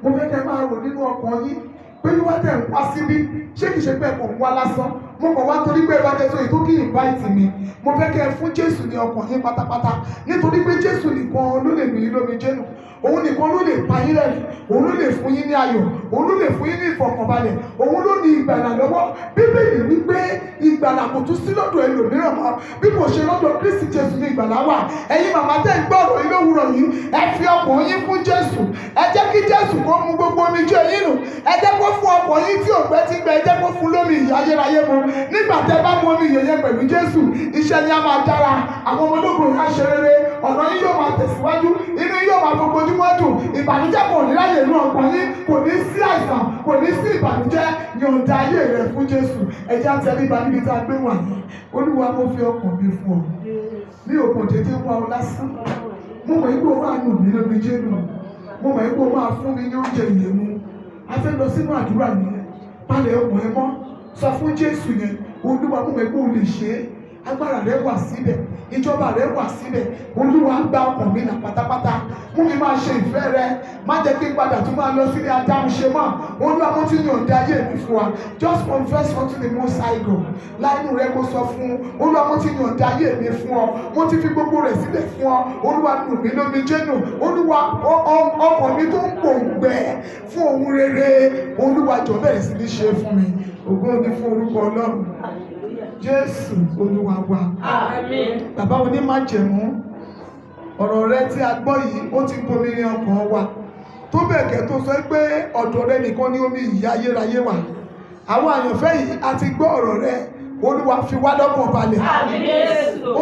Mo fẹ́ kẹ́ máa rò nínú ọkàn yín pé wíwá tẹ̀ ń wá síbí, ṣé kìí ṣe pé ẹ̀kọ́ ń wá lásán? Mo kàn wá torí pé ìwádìí ẹ̀sọ́ ètò kí invite mi. Mo fẹ́ kẹ́ ẹ fún Jésù ní ọkàn yín pátápátá, nítorí pé Jésù nìkan ló lè mí lómi jẹ́nu. Òun nìkan ló lè pa yín lẹ́nu, òun ló lè fún yín ní ayọ̀, òun ló lè fún yín ní ìfọ̀kànbalẹ̀, òun ló ní ìgbàlà lọ́wọ́. Bíbélì wípé ìgbàlà kò tún sí lọ́dọ̀ ẹlòmíràn mọ́ bí kò ṣe lọ́dọ̀ Kristi Jésù ní ìgbàlà wà. Ẹ̀yin màmá tẹ́ ń gbọ́ ọ̀rọ̀ yìí lówùrọ̀ yìí, ẹ fi ọkàn yín fún Jésù. Ẹ jẹ́ kí Jésù kó mu gbogbo omijé yín nù. Ẹ jẹ́ kó fún ọkàn yín tí òǹgbẹ ti gbẹ, ẹ jẹ́ kó fún lómi ìyè ayérayé mu. Nígbà tẹ́ bá mu omi ìyè yẹn pẹ̀lú Jésù, iṣẹ́ ni a máa dára. Àwọn ọmọ ológun yẹn á ṣe rere, ọ̀nà yín yóò máa tẹ̀síwájú, inú yín yóò máa gbogbo ojúmọ́ dùn. Ìbànújẹ́ kò ní láyè inú ọkàn yín, kò ní sí àìsàn, kò ní sí ìbànújẹ́. Yọ̀ǹda ayé rẹ̀ fún Jésù. Ẹ jẹ́ àtẹríba níbi tá a gbé wà yìí. Olúwa, mo fi ọkàn mi fún ọ. Mi ò kàn dédé wá ọ lásán. Mo mọ̀ ipò máa nù mí lómi jẹ́ nù. Mo mọ̀ ipò máa fún mi ní oúnjẹ ìyè mu. A fẹ́ lọ sínú àdúrà nìyẹn. Palẹ̀ ọkàn ẹ mọ́. Sọ fún Jésù yẹn. Olúwa, mo mọ̀ ipò ò lè ṣe é. Agbára rẹ wà síbẹ̀, ìjọba rẹ wà síbẹ̀. Olúwa, gba ọkàn mi là pátápátá. Mú mi máa ṣe ìfẹ́ rẹ. Má jẹ́ kí n padà tún máa lọ sílé adáhunṣe mọ́. Olúwa, mo ti yọ̀ǹda ayé mi fún wa. Just confess unto the Most High God. Láìnú rẹ kó sọ fún Olúwa, mo ti yọ̀ǹda ayé mi fún ọ. Mo ti fi gbogbo rẹ̀ sílẹ̀ fún ọ. Olúwa, nù mí lómi jẹ́nu. Olúwa, ọkàn mi tó ń pòǹgbẹ fún ohun rere. Olúwa, jọ̀ọ́ bẹ̀rẹ̀ sí ní ṣe fún mi. Ògo ni fún orúkọ Ọlọ́run. Jésù Olúwa wa. Àmín. Bàbá onímájẹ̀mú, ọ̀rọ̀ rẹ tí a gbọ́ yìí ó ti bomi rin ọkàn wa. Tó bẹ́ẹ̀ gẹ́ tó sọ pé ọ̀dọ̀ rẹ nìkan ni omi ìyè ayérayé wà. Àwọn àyànfẹ́ yìí a ti gbọ́ ọ̀rọ̀ rẹ. Olúwa, fi wá lọ́kàn balẹ̀. Àmín.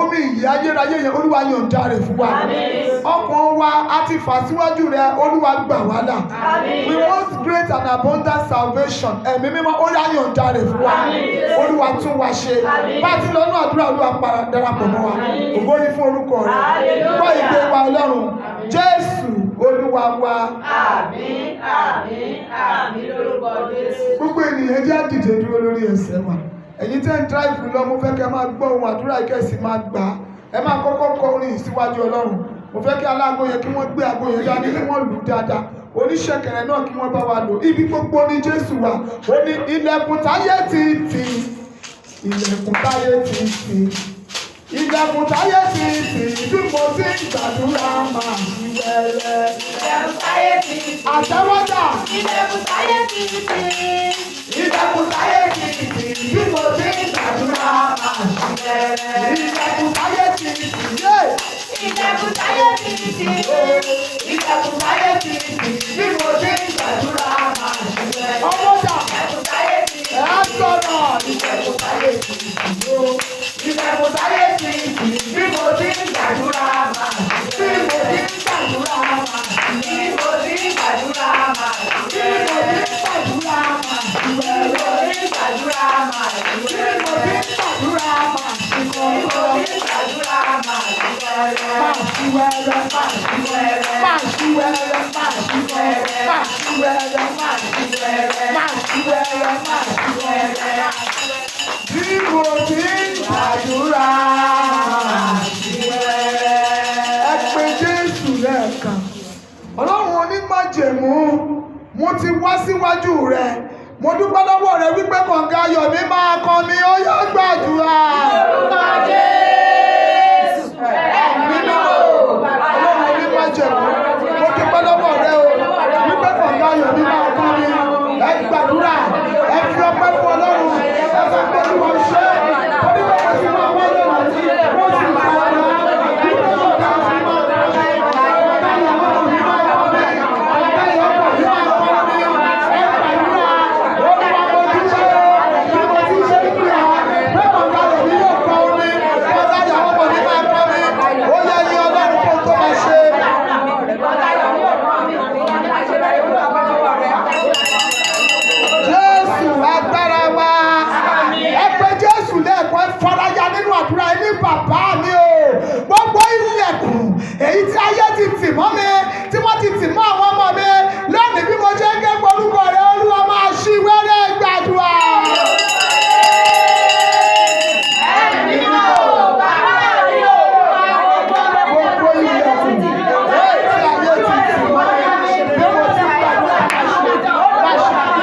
Omi ìyè ayérayé yẹn Olúwa yọ̀ǹda rẹ̀ fún wa. Àmín. Ọkàn wa a ti fà síwájú rẹ, Olúwa gbà wá là. Àmín. We want great and abundant salvation. Ẹ̀mí mímọ́ ó yá yọ̀ǹda rẹ̀ fún wa. Àmín. Olúwa tún wa ṣe. Àmín. Bá a ti lọ ní àdúrà, Olúwa darapọ̀ mọ́ wa. Ògo ni fún orúkọ rẹ̀. Gbọ́ ìgbé wa Ọlọ́run. Jésù Olúwa wa. Àmín, àmín, àmín lórúkọ Jésù. Gbogbo ènìyàn jẹ́ dìde dúró lórí ẹsẹ̀ wa. Ẹ̀yin tẹ́ ń drive lọ, mo fẹ́ kẹ́ máa gbọ́ ohun àdúrà ìkẹ́sì máa gbà á. Ẹ máa kọ́kọ́ kọ orin síwájú Ọlọ́run. Mo fẹ́ kí aláàgó yẹn kí wọ́n gbé àgbo yẹn dání, kí wọ́n lù ú dáadáa. Oníṣẹ̀kẹ̀rẹ̀ náà kí wọ́n bá wa lò. Ibi gbogbo ni Jésù wà. Ó ní ilẹ̀kùn táyé ti tì. Ilẹ̀kùn táyé ti tì. Ilẹ̀kùn táyé ti tì. Bí mo ti ń gbàdúrà máa ṣí wẹ́rẹ́. Ilẹ̀kùn táyé ti tì. Àtẹ́wọ́dà. Ilẹ̀kùn táyé ti tì. Ilẹ̀kùn táyé ti tì. Bí mo ti ń gbàdúrà máa ṣí wẹ́rẹ́. Ilẹ̀kùn táyé ti tì. Ilẹ̀kùn táyé ti tì. Ilẹ̀kùn táyé ti tì. Bí mo ti ń gbàdúrà máa ṣí wẹ́rẹ́. Ọmọdà. Ilẹ̀kùn táyé ti tì. Ẹ á sọ̀rọ̀. Ilẹ̀kùn táyé ti tì. Ilẹ̀kùn táyé ti tì. Bí mo ti ń gbàdúrà máa ṣí wẹ́rẹ́. Bí mo ti ń gbàdúrà máa ṣí wẹ́rẹ́. Bí mo ti ń gbàdúrà máa ṣí Bí mo wẹ́rẹ́. ti ń gbàdúrà máa ṣí Bí wẹ́rẹ́. mo ti ń gbàdúrà máa ṣí Bí mo ti wẹ́rẹ́. ń gbàdúrà máa ṣí Bí mo wẹ́rẹ́. ti ń gbàdúrà máa ṣí wẹ́rẹ́. Máa ṣí wẹ́rẹ́. Máa ṣí wẹ́rẹ́. Máa ṣí wẹ́rẹ́. Máa ṣí wẹ́rẹ́. Máa ṣí wẹ́rẹ́. Máa ṣí wẹ́rẹ́. Máa ṣí wẹ́rẹ́. Máa ṣí wẹ́rẹ́. Bí mo ti ń gbàdúrà máa ṣí wẹ́rẹ́. Ẹ pe Jésù lẹ́ẹ̀kan. Ọlọ́run onímájẹ̀mú, mo ti wá síwájú rẹ mo dúpẹ́ lọ́wọ́ rẹ wípé kànga ayọ̀ mi máa kan mi ó yọ gbàdúrà. Orúkọ Jésù. Nínú Ọlọ́run onímájẹ̀mú, mo dúpẹ́ lọ́wọ́ rẹ o wípé kànga ayọ̀ mi máa kan mi. Ẹ gbàdúrà, ẹ fi ọpẹ́ fún Ọlọ́run, ẹ sọ pé Olúwa ṣe é. Onígbà wo ti máa wọlé wá sí wọ́n sì máa wá lọ. Wípé kànga ayọ̀ mi máa kan mi. Kànga ìyàwó mi máa kan mi. Kànga ìyàwó mi máa kan mi. Ẹ gbàdúrà, Olúwa mo dúpẹ́ o. Bí mo ti ṣe ń pè ọ́, pé kànga ayọ̀ mi yóò kan mi. Kànga ìyàwó mi máa kan mi. Ó yẹ ní Ọlọ́run kó tó máa ṣe. Jésù agbára wa. Ẹ pé Jésù lẹ́ẹ̀kan faraya nínú àdúrà yìí ní bàbá mi o. Gbogbo ilẹ̀kùn èyí tí ayé ti tì mọ́ mi, tí wọ́n ti tì mọ́ àwọn ọmọ mi. Lónìí bí mo ṣe ń ké orúkọ rẹ̀, Olúwa máa ṣí wẹ́rẹ́ gbàdúrà. Gbogbo ilẹ̀kùn èyí tí ayé ti tì mọ́ mi, bí mo ti gbàdúrà máa ṣí.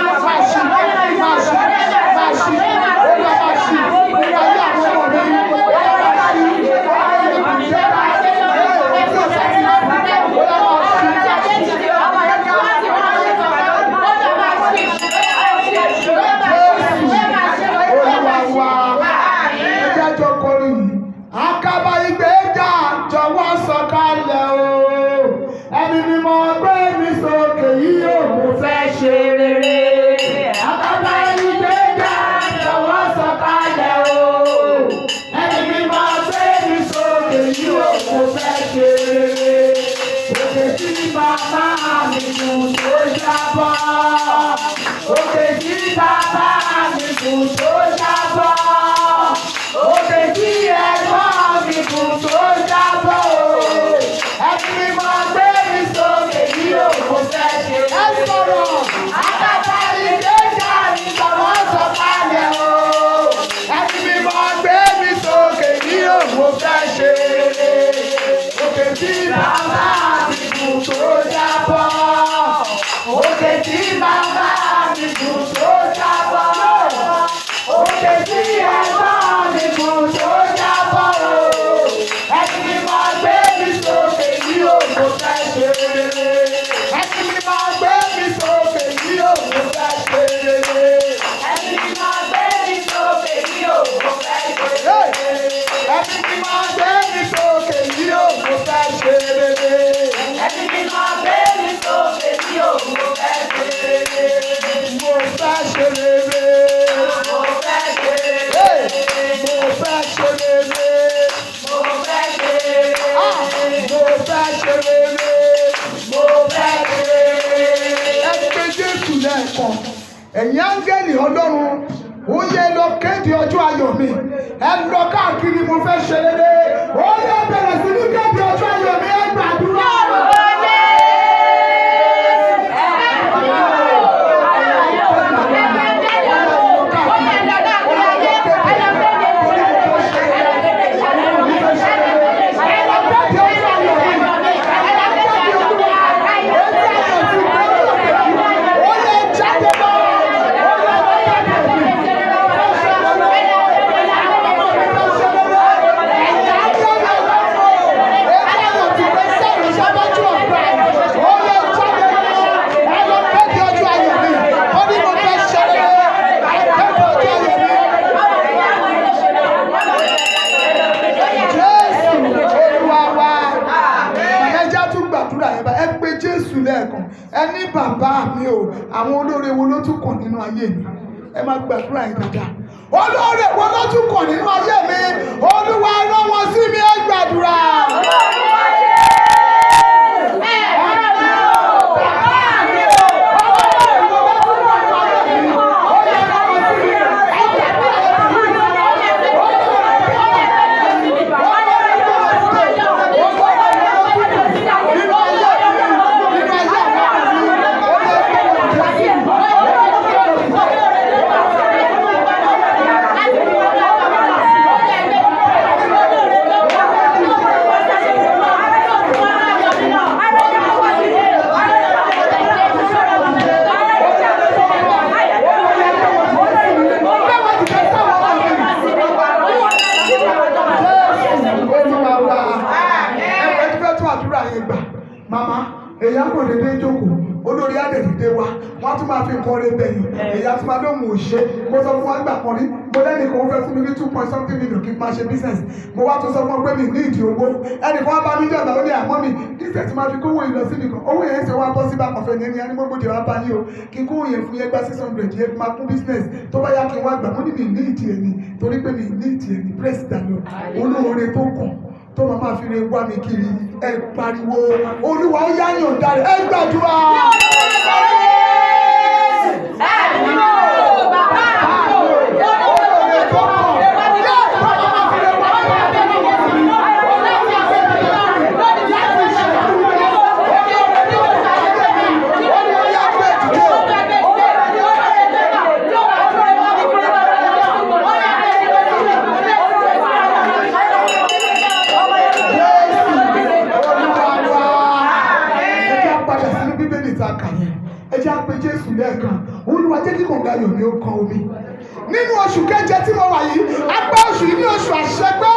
Akaba ìgbéga jọ̀wọ́ sọ̀kalẹ̀ o. Ẹni mímọ́ gbé mi sókè yìí ò mú fẹ́ ṣe rere. Akaba ìgbéga jọ̀wọ́ sọ̀kalẹ̀ o. Ẹni mímọ́ gbé mi sókè yìí ò mú fẹ́ ṣe rere. Òkè tí bàbá mi kùn tó jábọ́. Òkè tí bàbá mi kùn tó jábọ́. Òkè tí ẹ̀gbọ́n mi kùn tó jábọ́. Ẹni mímọ́ gbé mi sókè yìí ò mú fẹ́ ṣe rere. Ẹ sọ̀rọ̀. Akaba ìgbéga mi jọ̀wọ́ sọ̀kalẹ̀ o. Ẹni mímọ́ gbé mi sókè yìí ò mú fẹ́ ṣe rere. Òkè tí bàbá mi kùn tó jábọ́. Òkè tí bàbá mi kùn tó jábọ́. Òkè tí ẹ̀gbọ́n mi kùn tó jábọ́. Ẹni mímọ́ gbé mi sókè yìí ò mú fẹ́ ṣe rere. Ẹni mímọ́ gbé mi sókè yìí ò mú fẹ́ ṣe rere. Ẹni mímọ́ gbé mi sókè yìí ò mú fẹ́ ṣe rere. Ẹni mímọ́ gbé mi sókè yìí ò mú fẹ́ ṣe rere. Ẹni mímọ́ gbé mi sókè yìí ò mú fẹ́ ṣe rere. Mo fẹ́ ṣe rere. Mo fẹ́ ṣe rere. Mo fẹ́ ṣe rere. Mo fẹ́ ṣe rere. Mo fẹ́ ṣe rere. Mo fẹ́ ṣe rere. Ẹ pé Jésù lẹ́ẹ̀kan. Ẹ̀yin áńgẹ́lì Ọlọ́run, ó yẹ lọ kéde ọjọ́ ayọ̀ mi. Ẹ lọ káàkiri mo fẹ́ ṣe rere. Ó yẹ bẹ̀rẹ̀ sí ní kéde ọjọ́ ayọ̀ mi. Ẹ gbàdúrà. Ẹni bàbá mi o, àwọn olóore wo ló tún kàn nínú ayé mi? Ẹ máa gbàdúrà yín dáadáa. Olóore wo ló tún kàn nínú ayé mi? Olúwa rán wọn sí mi, ẹ gbàdúrà. Olóore màmá èyí á kò dédé jókòó olórí àdèdè wa wọ́n tún máa fi nǹkan rẹ bẹ̀yìn èyí á tún máa lóhùn òṣè mo sọ fún wa gbà kan rí mo lẹ́nìkan ó fẹ́ fún mi ní 2.something million kí n máa ṣe business mo wá tún sọ fún ọ pé mi ní ìdí owó ẹnìkan wá bá mi jọba ó ní àmọ́ mi dísẹ̀ tí máa fi kówó yìí lọ sí nìkan owó yẹn ṣe wá bọ́ sí bá kọfẹ́ ní ẹni mọ́gbòdì wá bá yín o kí n kówó yẹn fún yẹn gba 600 yẹn máa kún business tó bá yá kí n wá gbà mo ní mi ní ìdí ẹni torí pé mi ní ìdí ẹni praise the Lord olóore tó kàn tó máa máa fi re wá mi kiri ẹ pariwo olúwa ó yá yàn dáre ẹ gbàdúrà. Olúwa jẹ́ kí kànga ayọ̀ mi ó kan omi nínú oṣù keje tí mo wà yìí apá oṣù yìí ní oṣù àṣẹgbé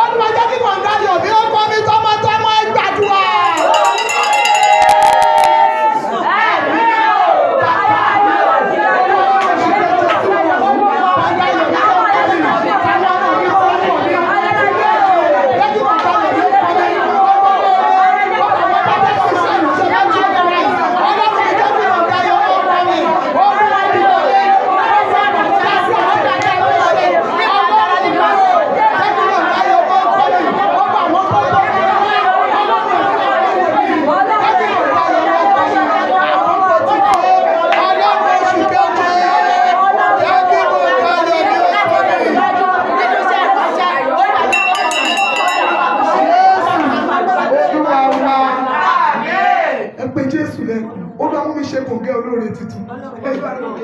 Olúwa jẹ́ kí kànga ayọ̀ mi ó kan omi tọmọtọmọ ẹ gbàdúrà.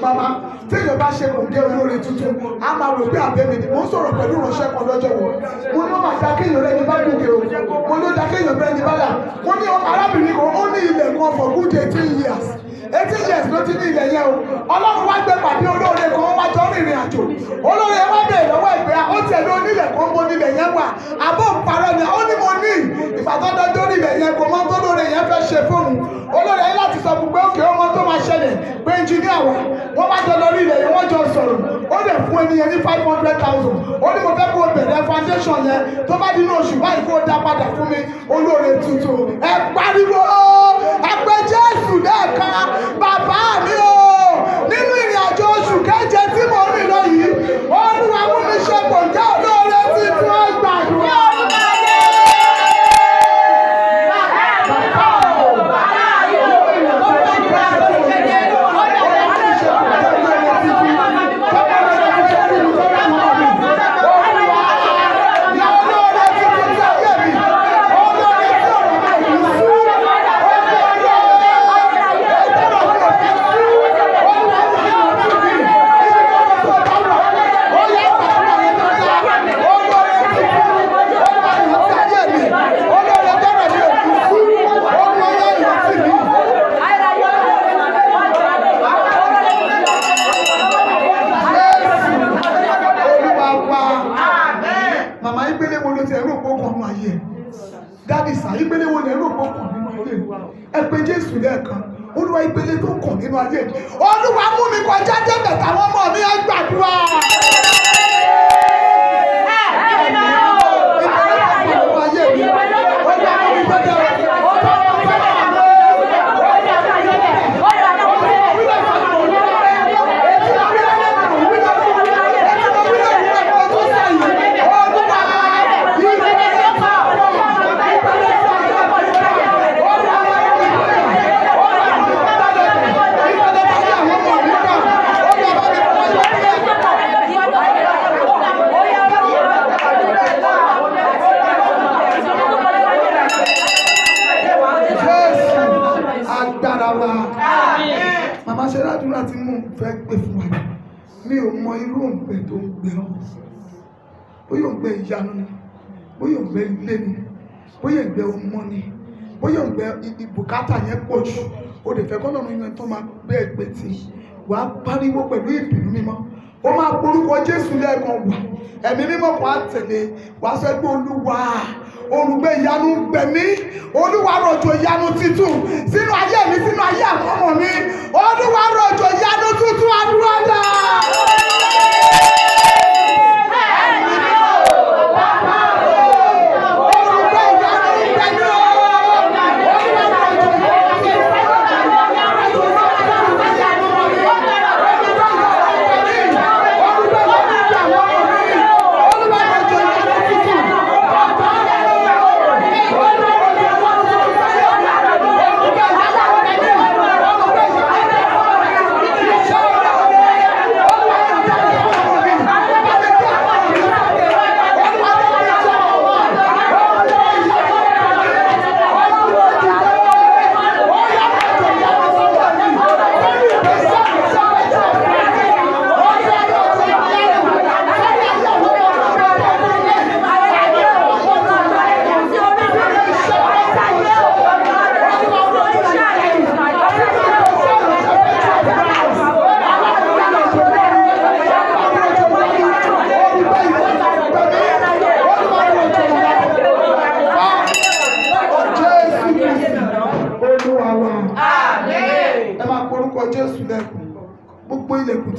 Mama, téèyàn bá ṣe kòǹgẹ́ olóore tuntun, a máa rò pé àbẹ́mi ni. Mo ń sọ̀rọ̀ pẹ̀lú ìránṣẹ́ kan lọ́jọ́ wo. Mo ní ó máa dá kéèyàn rẹ̀ ní bá gòkè o. Mo ló dá kéèyàn rẹ̀ ní bá là. Mo ní arábìnrin kan, ó ní ilẹ̀ kan for good 18 years. 18 years ló ti ní ilẹ̀ yẹn o. Ọlọ́run wá gbé pàdé olóore kan, wá jọ rìnrìn àjò. Olóore wá bèèrè lọ́wọ́ ìgbé ó tiẹ̀ ló nílẹ̀ kan mo nílẹ̀ yẹn wà. Àbọ̀ parọ́ ni ó ní mo ní. Ìbàdàn dọ́jọ́ nílẹ̀ yẹn kò mọ tó lóore yẹn fẹ́ ṣe fóun. Olóore yẹn láti sọ fún pé òkè ọmọ tó máa ṣẹlẹ̀ pé engineer wà. Wọ́n bá jọ lọ rí ilẹ̀ yẹn wọ́n jọ sọ̀rọ̀. Ó lè fún ènìyàn ní 500,000. Ó ní mo fẹ́ kó o bẹ̀rẹ̀ foundation yẹn tó bá dínú oṣù báyìí kó o dá padà fún mi olóore tuntun. Ẹ pariwo ẹ pé Jésù lẹ́ẹ̀kan bàbá mi o nínú ìrìn àjò oṣù keje tí mo rìn lọ yìí Olúwa mú mi ṣe kòǹgẹ́ olóore tuntun ẹ gbàdúrà. Olúwa ìpele tó kàn nínú ayé mi Olúwa mú mi kọjá débẹ̀ táwọn ọmọ mi á gbàdúrà. Mi ò mọ irú òǹgbẹ tó ń gbẹ ọ́ bóyá òǹgbẹ ìyanu ni bóyá òǹgbẹ ilé ni bóyá òǹgbẹ ọmọ ni bóyá òǹgbẹ ìbùkátà yẹn pọ̀ jù o lè fẹ́ kọ́nà yẹn tó máa gbé ẹgbẹ́ tí wàá pariwo pẹ̀lú ìbínú mímọ́ ó máa porúkọ Jésù lẹ́ẹ̀kan wà ẹ̀mí mímọ́ kan á tẹ̀lé wàá sọ pé Olúwa olùgbé ìyanu gbẹ̀mí olúwa rọ̀jò ìyanu titun sínú ayé mi sínú ayé àwọn ọmọ mi olúwa rọ̀jò ìyanu tuntun àdúrà dà.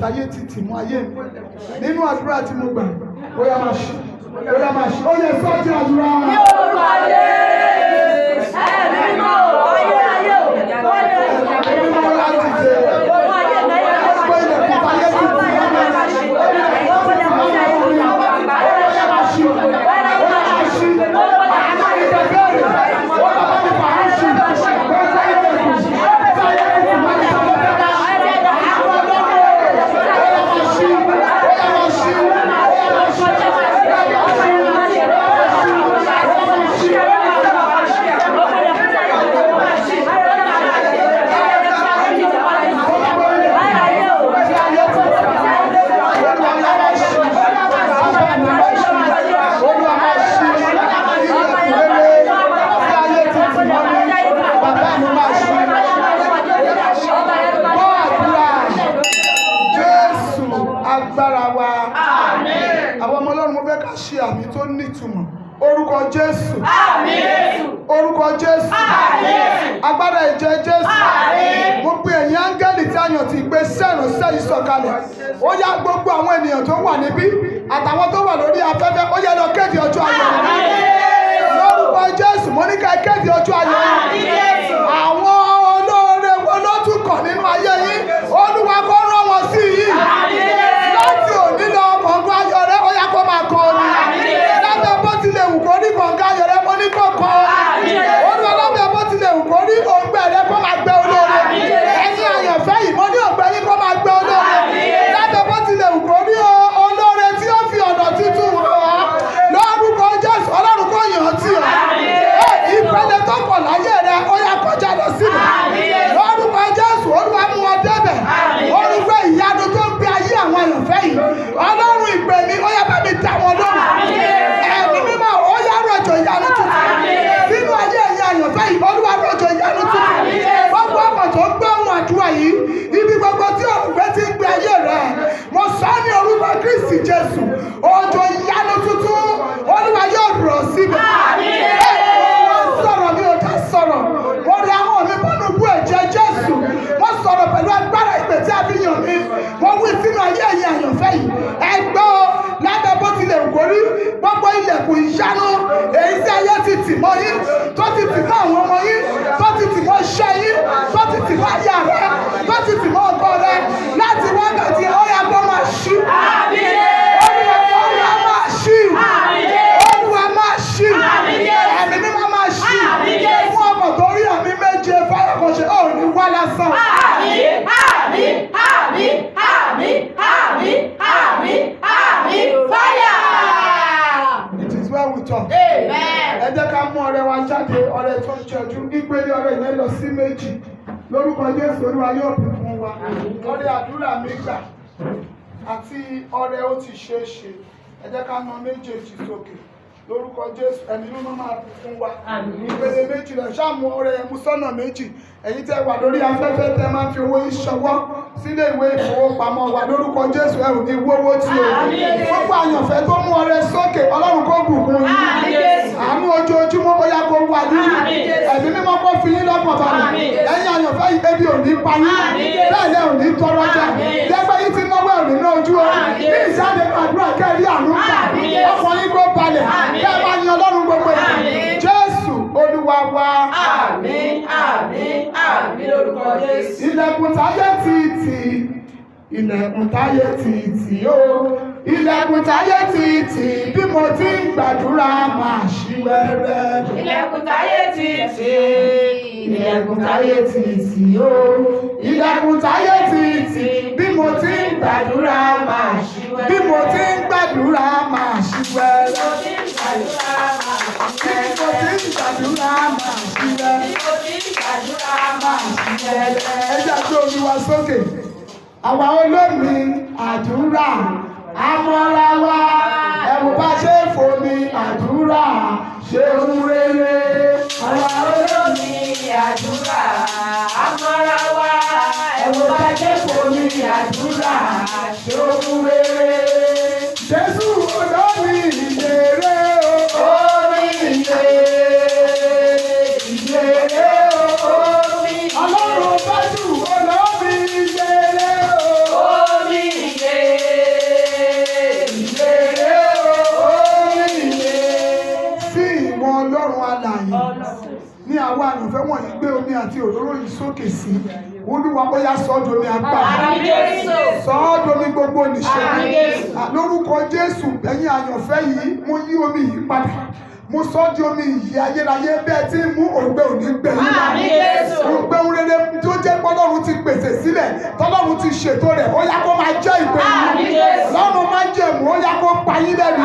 Ayé ti tì mọ́ ayé mi nínú àdúrà tí mo gbà ó yá máa ṣe ó yẹ sọ́ọ̀tì àdúrà. ní orúkọ ayé ẹ̀mí mọ́ ayé ayé ò ẹ̀mí mọ́ láti jẹ gbogbo ilẹ̀kùn ayé ti tì mọ́ àmì tó nítumọ̀ orúkọ Jésù orúkọ Jésù agbára ẹ̀jẹ̀ Jésù mo pe ẹ̀yin áńgẹ́lì tí a yàn ti gbé sẹ́rànṣẹ́ yìí sọ̀kalẹ̀ ó yá gbogbo àwọn ènìyàn tó wà níbí àtàwọn tó wà lórí afẹ́fẹ́ ó yá lọ kéde ọjọ́ ayọ̀ lórúkọ Jésù mo ní ká kéde ọjọ́ ayọ̀ àwọn olóore wọn ló tún kàn nínú ayé yín Olúwa kó rán wọn sí yìí láti òní lọ kọ̀ọ̀kan ayọ̀ rẹ ó yá kó máa kọ orin lábẹ́ bó tilẹ̀ wù kó rí kọ̀ọ̀kan ayọ̀ rẹ mo ní kó kọ Olúwa lábẹ́ bó tilẹ̀ wù kó rí òǹgbẹ rẹ kó máa gbẹ olóore ẹ̀yin àyànfẹ́ yìí mo ní òǹgbẹ yín kó máa gbẹ olóore lábẹ́ bó tilẹ̀ wù kó rí olóore tí ó fi ọ̀nà títún wọ̀ lórúkọ Jésù Ọlọ́run kó yàn án tì ọ́ ìpele tó kọ̀ láyé rẹ ó yá kọjá lọ síbẹ̀ lórúkọ Jésù Olúwa mú ọ débẹ̀ orúkọ ìyanu tó ń gbé ayé àwọn àyànfẹ́ yìí Ọlọ́run ìpè mi ó yá bá mi dá wọn lóhùn ẹ̀mí mímọ́ ó yá rọ̀jò ìyanu tuntun sínú ayé ẹ̀yin àyànfẹ́ yìí Olúwa rọ̀jò ìyanu tuntun gbogbo ọmọ tó ń gbọ́ ohun àdúrà yìí ibi gbogbo tí òrùgbé ti ń gbé ayé rẹ mo sọ ní orúkọ Kristi Jésù òjò ìyanu tuntun Olúwa yóò rọ̀ síbẹ̀ wọ́n sọ̀rọ̀ mi ò dá sọ̀rọ̀ mo rí àwọn mi bọ́nú bú ẹ̀jẹ̀ Jésù mo sọ̀rọ̀ pẹ̀lú agbára ìpè tí a fi yàn mí mo wí sínú ayé ẹ̀yin àyànfẹ́ yìí ẹgbẹ́ o lábẹ́ bó tilẹ̀ wù kó rí gbogbo ilẹ̀kùn ìyanu èyí tí ayé ti tì mọ́ yín tó ti tì mọ́ àwọn ọmọ yín tó ti tì mọ́ iṣẹ́ yín tó ti tì mọ́ aya rẹ tó ti tì mọ́ ọkọ rẹ láti wákàtí ó yá kó máa ṣí Olúwa máa ṣí Olúwa máa ṣí ẹ̀mí mímọ́ máa ṣí fún ọmọ tó rí àmì méje fáyọkọ̀ṣe ó ní wá lásán. It is well with us. Ẹ jẹ́ ká mú ọrẹ wa jáde ọrẹ tó ń ṣẹ́jú ìpele ọrẹ yẹn lọ sí méjì lórúkọ Jésù Olúwa yóò bí fún wa ọrẹ àdúrà mi gbà àti ọrẹ ó ti ṣeé ṣe ẹ jẹ́ ká ná méjèèjì sókè lórúkọ Jésù ẹ̀mí mímọ́ máa bù fún wa ìpele méjì rẹ̀ ṣáàmù ọrẹ ẹ̀mú sọ́nà méjì ẹ̀yin tẹ́ wà lórí afẹ́fẹ́ tẹ́ máa ń fi owó ìṣọwọ́ sílé ìwé ìfowópamọ́ wa lórúkọ Jésù ẹ ò ní wówó tí o gbogbo àyànfẹ́ tó mú ọrẹ sókè Ọlọ́run kó bùkún yín àánú ojoojúmọ́ àyànfẹ́ yìí ebi ò ní pa yín bẹ́ẹ̀ lẹ́ ò ní tọrọ jẹ lẹ́gbẹ́ yìí ti náwó ò ní ná ojú o ní ìjáde àdúrà kẹ́rí àánú gbà ọkọ̀ yín kó balẹ̀ kẹ́ ẹ bá yan Ọlọ́run gbogbo yìí Jésù Olúwa wa. Àmín, àmín, àmín lórúkọ Jésù. Ilẹ̀kùn táyé ti tì, ilẹ̀kùn táyé ti tì o, ilẹ̀kùn táyé ti tì bí mo ti ń gbàdúrà máa ṣí wẹ́rẹ́. Ilẹ̀kùn táyé ti tì, Ilẹ̀kùn táyé ti tì o, ilẹ̀kùn táyé ti tì bí mo ti ń gbàdúrà máa ṣí wẹ́rẹ́. Bí mo ti ń gbàdúrà máa ṣí wẹ́rẹ́. Bí mo ti ń gbàdúrà máa ṣí wẹ́rẹ́. Ẹ jẹ́ àti omi wa sókè. Àwa olómi àdúrà àmọ́ra wa ẹ̀wù bá ṣe fomi àdúrà ṣe ń rere. àwa olómi àdúrà àmọ́ra wa ẹ̀wù bá ṣe fomi àdúrà ṣe ń rere. Jésù olómi ìyèrè o. Omi ìyèrè. Ọlọ́run bá jù olómi ìyèrè o. Omi ìyèrè. Omi ìyèrè. Sí ìwọ̀n Ọlọ́run alààyè ní àwọn àyànfẹ́ wọ̀nyí gbé omi àti òróró yìí sókè sí. Olúwa ó yá sọ ọ́ domi agbára. Sọ ọ́ domi gbogbo nìṣẹ́. Lórúkọ Jésù ẹ̀yin àyànfẹ́ yìí mo yí omi yìí padà. Mo sọ di omi ìyè ayérayé bẹ́ẹ̀ tí mú òǹgbẹ òní gbẹ yín náà. Òǹgbẹ rere tó jẹ́ pọ́lọ́run ti pèsè sílẹ̀ tọ́lọ́run ti ṣètò rẹ̀ ó yá kó máa jẹ́ ìpè yín. Lọ́run máa jẹ́ ìmú ó yá kó pa yín lẹ́nu.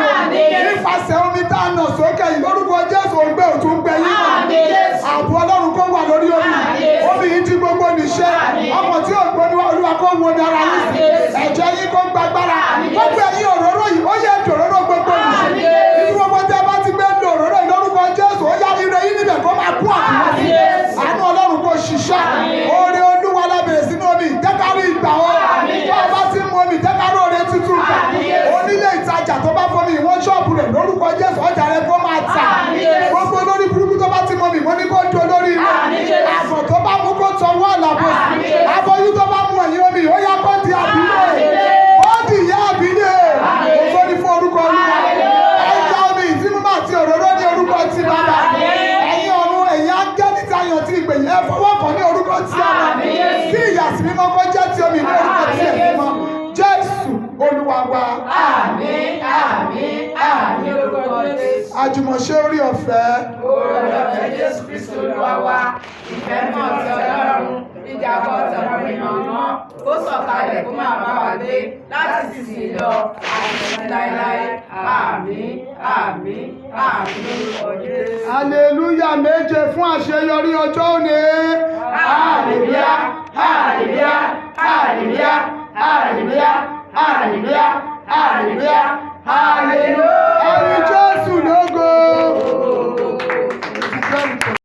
Nípasẹ̀ omi tá a nà sókè yìí lórúkọ Jésù òǹgbẹ ò tún gbẹ yín náà. Ààbò Ọlọ́run kó wà lórí omi. Omi yìí ti gbogbo nìṣẹ́. Ọmọ tí ò gbóni Olúwa kó wo dára yín sí. Ẹ̀jẹ̀ yín kó gbàgbára. Gbogbo ẹ̀yin òróró yìí ó yẹ dòróró gbogbo nìṣẹ́. Nínú gbogbo tẹ́ bá ti gbé òróró ìlórúkọ Jésù ó yá ire yín níbẹ̀ kó máa kú àkùnrin. Àánú Ọlọ́run kó ṣiṣẹ́. Oore Olúwa lábẹ̀rẹ̀ sínú omi ìtẹ́kárí ìgbà o. Tó o bá ti mú omi ìtẹ́kárí oore tuntun gbà. Onílé ìtajà tó bá fọmi ìwọ́n ṣọ́ọ̀bù rẹ̀ lórúkọ Jésù ọjà rẹ̀ kó máa tà. Gbogbo olórí burúkú tó bá ti mú omi ìwọ́n ní kó di olórí rẹ̀. Àbọ̀ tó bá mú kó tọwọ́ àlàbọ̀. Aboyún tó bá mú ẹ̀yìn omi ó yá kó di àbílẹ̀. Ó di ìyá àbílẹ̀. Ògo ni fún orúkọ Olúwa. Ẹja omi ìtìmúmọ̀ àti òróró ní orúkọ ti bàbá. Ẹ̀yin ọ̀run ẹ̀yin áńgẹ́lì tí a yàn ti ìpè yẹn fọwọ́ kàn ní orúkọ ti ọmọ. Kí ìyàsí mímọ́ kó jẹ́ ti omi ní orúkọ ti ẹ̀mí mọ́. Jésù Olúwa wa. Àmín, àmín, àmín lórúkọ Jésù. Àjùmọ̀ṣe orí ọ̀fẹ́. Oore ọ̀fẹ́ Jésù Kristi Olúwa wa. Ìfẹ́ náà ti Ọlọ́run. Ìjàbọ̀ tọ̀rọ̀ ìrànwọ́. Ó sọ̀kalẹ̀ kó máa bá wa gbé láti sísìn lọ àti láéláé. Àmín, àmín, àmín lórúkọ Jésù. Aleluya méje fún àṣeyọrí ọjọ́ òní. Hallelujah, hallelujah, hallelujah, hallelujah, hallelujah, hallelujah, hallelujah. Ẹ̀yin Jésù lógo.